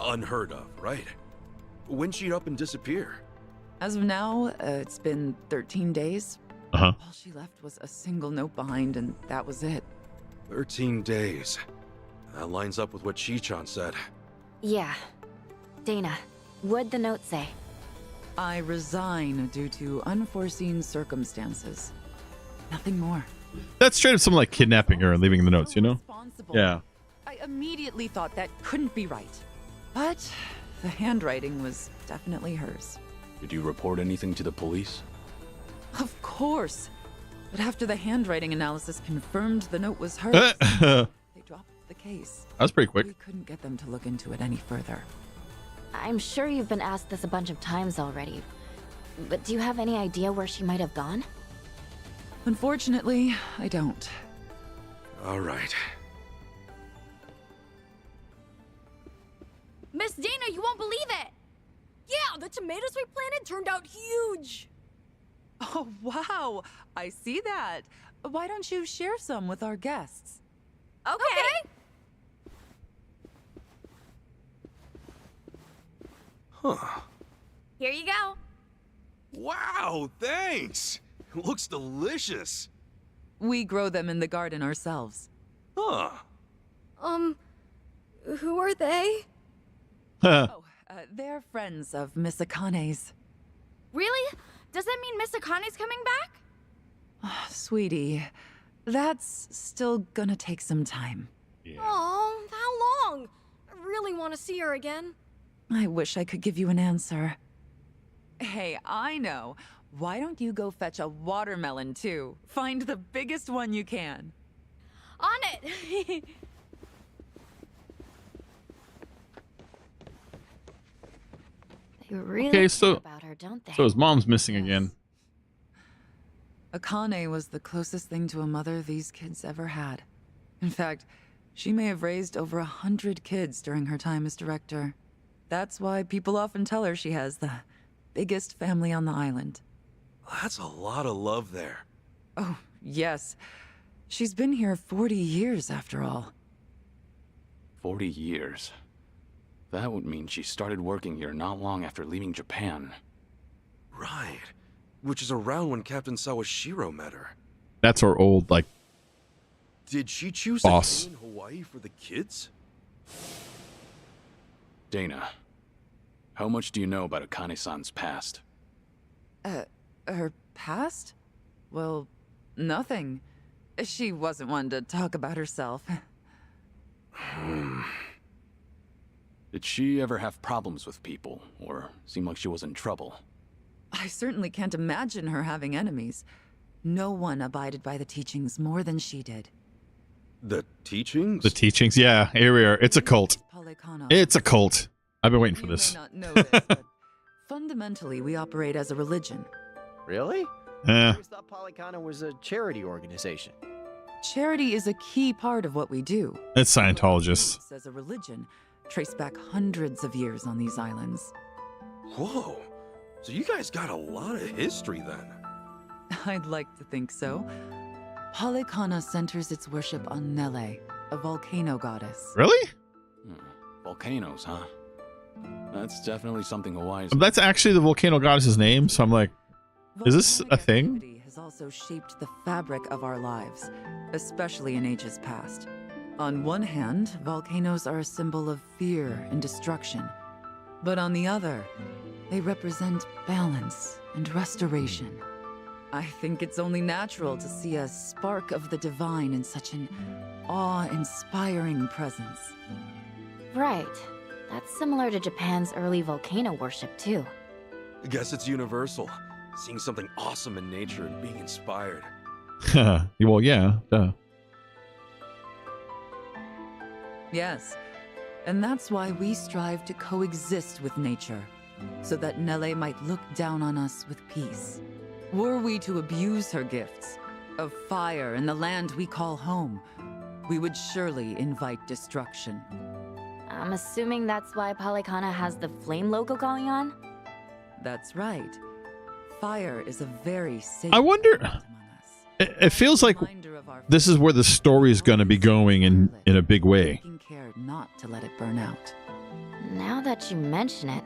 Unheard of, right? When'd she up and disappear? As of now, it's been 13 days. Uh-huh. All she left was a single note behind, and that was it. 13 days. That lines up with what Shi-chan said. Yeah. Dana, what'd the note say? I resign due to unforeseen circumstances. Nothing more. That's straight up someone like kidnapping her and leaving the notes, you know? Responsible. Yeah. I immediately thought that couldn't be right. But the handwriting was definitely hers. Did you report anything to the police? Of course. But after the handwriting analysis confirmed the note was hers, That they dropped the case. was pretty quick. We couldn't get them to look into it any further. I'm sure you've been asked this a bunch of times already. But do you have any idea where she might have gone? Unfortunately, I don't. All right. Miss Dana, you won't believe it! Yeah, the tomatoes we planted turned out huge! Oh, wow. I see that. Why don't you share some with our guests? Okay. Huh. Here you go. Wow, thanks! Looks delicious. We grow them in the garden ourselves. Huh. Who are they? They're friends of Miss Akane's. Really? Does that mean Miss Akane's coming back? Sweetie, that's still gonna take some time. Oh, how long? I really want to see her again. I wish I could give you an answer. Hey, I know. Why don't you go fetch a watermelon, too? Find the biggest one you can. On it! They really Okay, care so- about her, don't they? So his mom's missing again. Akane was the closest thing to a mother these kids ever had. In fact, she may have raised over 100 kids during her time as director. That's why people often tell her she has the biggest family on the island. That's a lot of love there. Oh, yes. She's been here 40 years, after all. 40 years. That would mean she started working here not long after leaving Japan. Right. Which is around when Captain Sawashiro met her. That's our old, like, Did she choose Boss. to stay in Hawaii for the kids? Dana, how much do you know about Akane-san's past? Her past? Well, nothing. She wasn't one to talk about herself. Did she ever have problems with people, or seem like she was in trouble? I certainly can't imagine her having enemies. No one abided by the teachings more than she did. The teachings? The teachings, yeah. Here we are. It's a cult. Polycano. It's a cult. I've been waiting for You this. may not know this, but fundamentally, we operate as a religion. Really? Eh. I always thought Polycana was a charity organization. Charity is a key part of what we do. It's Scientologists. As a religion, trace back hundreds of years on these islands. Whoa. So you guys got a lot of history then. I'd like to think so. Polycana centers its worship on Nele, a volcano goddess. Really? Volcanoes, huh? That's definitely something a wise. That's actually the volcano goddess's name, so I'm like, is this Volcanic a thing? activity has also shaped the fabric of our lives, especially in ages past. On one hand, volcanoes are a symbol of fear and destruction. But on the other, they represent balance and restoration. I think it's only natural to see a spark of the divine in such an awe-inspiring presence. Right. That's similar to Japan's early volcano worship, too. I guess it's universal. Seeing something awesome in nature and being inspired. Well, yeah, duh. Yes, and that's why we strive to coexist with nature, so that Nele might look down on us with peace. Were we to abuse her gifts of fire and the land we call home, we would surely invite destruction. I'm assuming that's why Polycana has the flame logo going on? That's right. Fire is a very sacred I wonder. element among us. It feels like Reminder of our this is where the story is going to be going in a big way. taking care not to let it burn out. Now that you mention it,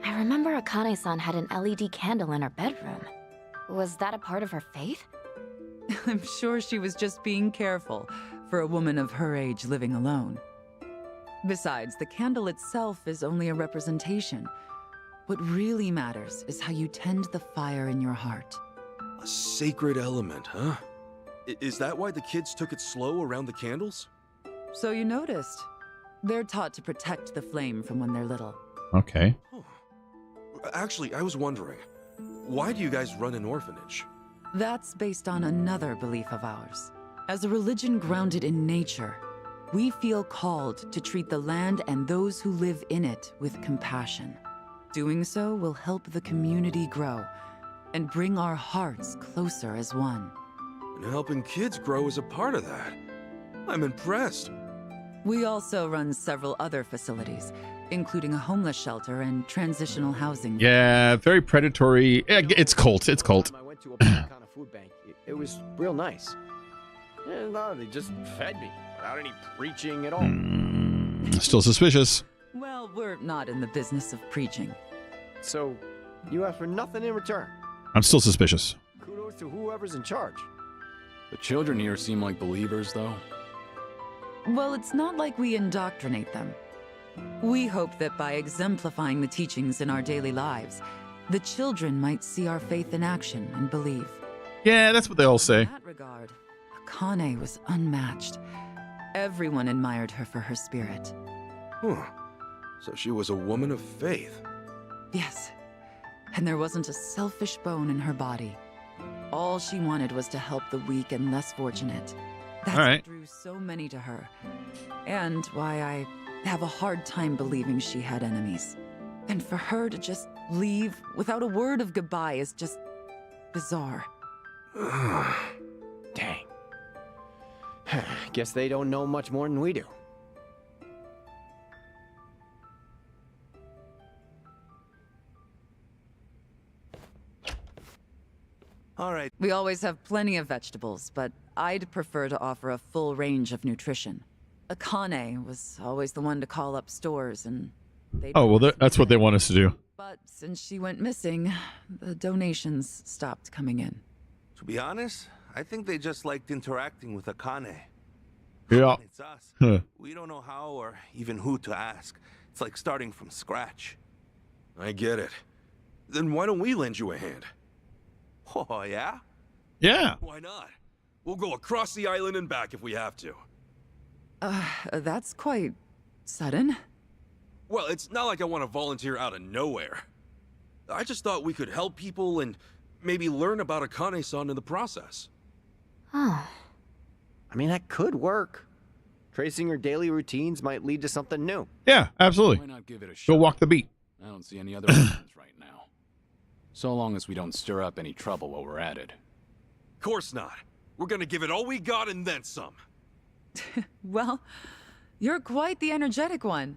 I remember Akane-san had an LED candle in her bedroom. Was that a part of her faith? I'm sure she was just being careful for a woman of her age living alone. Besides, the candle itself is only a representation. What really matters is how you tend the fire in your heart. A sacred element, huh? Is that why the kids took it slow around the candles? So you noticed. They're taught to protect the flame from when they're little. Okay. Actually, I was wondering, why do you guys run an orphanage? That's based on another belief of ours. As a religion grounded in nature, we feel called to treat the land and those who live in it with compassion. Doing so will help the community grow and bring our hearts closer as one. And helping kids grow is a part of that. I'm impressed. We also run several other facilities, including a homeless shelter and transitional housing. Yeah, very predatory. Yeah, it's cult. It's cult. I went to a Polycana food bank. It was real nice. Yeah, no, they just fed me without any preaching at all. Still suspicious. Well, we're not in the business of preaching. So, you asked for nothing in return. I'm still suspicious. Kudos to whoever's in charge. The children here seem like believers, though. Well, it's not like we indoctrinate them. We hope that by exemplifying the teachings in our daily lives, the children might see our faith in action and believe. Yeah, that's what they all say. In that regard, Akane was unmatched. Everyone admired her for her spirit. Huh. So she was a woman of faith. Yes, and there wasn't a selfish bone in her body. All she wanted was to help the weak and less fortunate. That's All right. what drew so many to her, and why I have a hard time believing she had enemies. And for her to just leave without a word of goodbye is just bizarre. Dang. Guess they don't know much more than we do. All right. We always have plenty of vegetables, but I'd prefer to offer a full range of nutrition. Akane was always the one to call up stores, and they. Oh, well, that's what they want us to do. But since she went missing, the donations stopped coming in. To be honest, I think they just liked interacting with Akane. Yeah. It's us. Huh. We don't know how or even who to ask. It's like starting from scratch. I get it. Then why don't we lend you a hand? Oh, yeah? Yeah. Why not? We'll go across the island and back if we have to. That's quite sudden. Well, it's not like I want to volunteer out of nowhere. I just thought we could help people and maybe learn about Akane-san in the process. Oh. I mean, that could work. Tracing your daily routines might lead to something new. Yeah, absolutely. Why not give it a Go shot? walk the beat. I don't see any other options right now. So long as we don't stir up any trouble while we're at it. Course not. We're gonna give it all we got and then some. Well, you're quite the energetic one.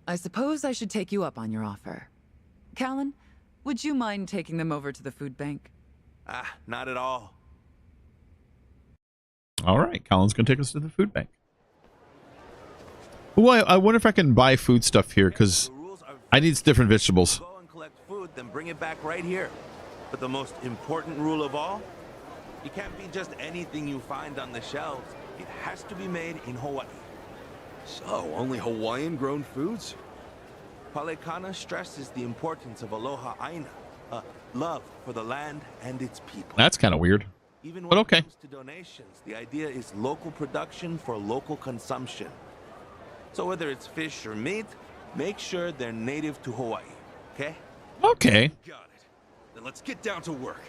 I suppose I should take you up on your offer. Callan, would you mind taking them over to the food bank? Ah, not at all. All right, Colin's gonna take us to the food bank. Well, I wonder if I can buy food stuff here because The rules are I need different vegetables. go and collect food, then bring it back right here. But the most important rule of all, it can't be just anything you find on the shelves. It has to be made in Hawaii. So, only Hawaiian-grown foods? Palekana stresses the importance of aloha aina, love for the land and its people. That's kind of weird. Even but when okay. it comes to donations, the idea is local production for local consumption. So whether it's fish or meat, make sure they're native to Hawaii, okay? Okay. Got it. Then let's get down to work.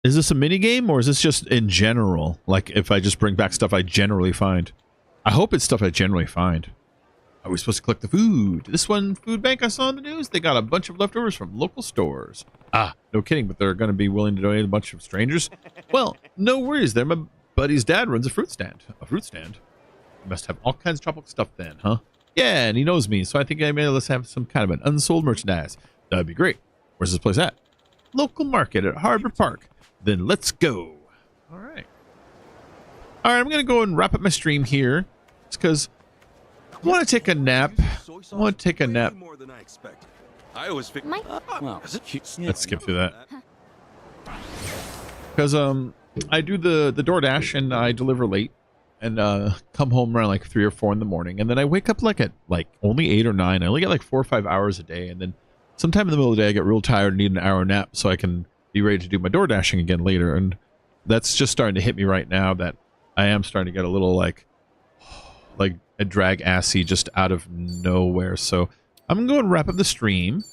Is this a mini game or is this just in general? Like if I just bring back stuff I generally find. I hope it's stuff I generally find. Are we supposed to collect the food? This one food bank I saw in the news, they got a bunch of leftovers from local stores. Ah, no kidding, but they're going to be willing to donate a bunch of strangers? Well, no worries there. My buddy's dad runs a fruit stand. A fruit stand? You must have all kinds of tropical stuff then, huh? Yeah, and he knows me, so I think I may let's have some kind of an unsold merchandise. That'd be great. Where's this place at? Local market at Harbor Park. Then let's go. All right. All right, I'm going to go and wrap up my stream here. It's because I want to take a nap. I want to take a nap. More than I expected. I always figured. My Well, Let's skip through that. Because I do the DoorDash and I deliver late and come home around like 3 or 4 in the morning, and then I wake up like at like only 8 or 9. I only get like 4 or 5 hours a day, and then sometime in the middle of the day I get real tired and need an hour nap so I can be ready to do my DoorDashing again later. And that's just starting to hit me right now that I am starting to get a little like a drag assy just out of nowhere. So I'm gonna go and wrap up the stream.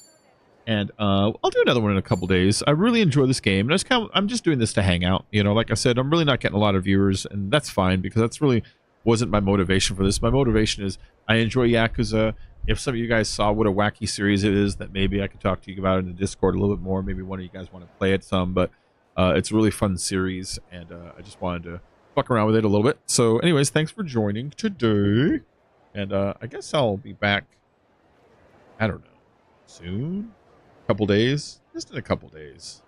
And I'll do another one in a couple days. I really enjoy this game. And I'm just doing this to hang out. You know, like I said, I'm really not getting a lot of viewers, and that's fine because that's really wasn't my motivation for this. My motivation is I enjoy Yakuza. If some of you guys saw what a wacky series it is, that maybe I could talk to you about it in the Discord a little bit more. Maybe one of you guys want to play it some, but it's a really fun series, and I just wanted to fuck around with it a little bit. So anyways, thanks for joining today. And I guess I'll be back, I don't know, soon? Couple days, just in a couple days.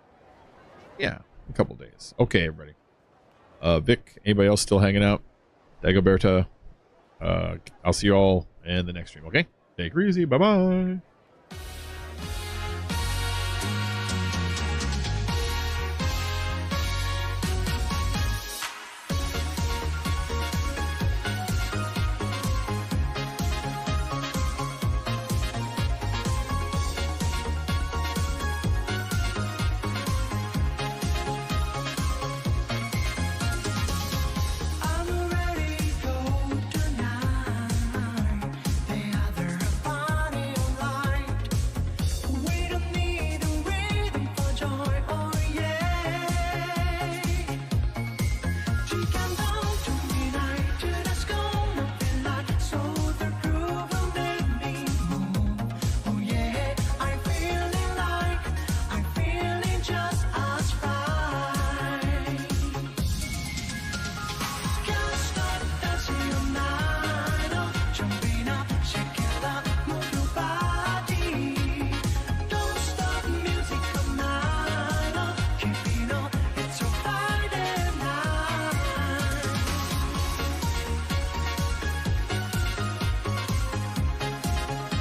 Yeah, a couple days. Okay, everybody. Vic, anybody else still hanging out? Dagoberta. I'll see you all in the next stream. Okay, take it easy. Bye bye.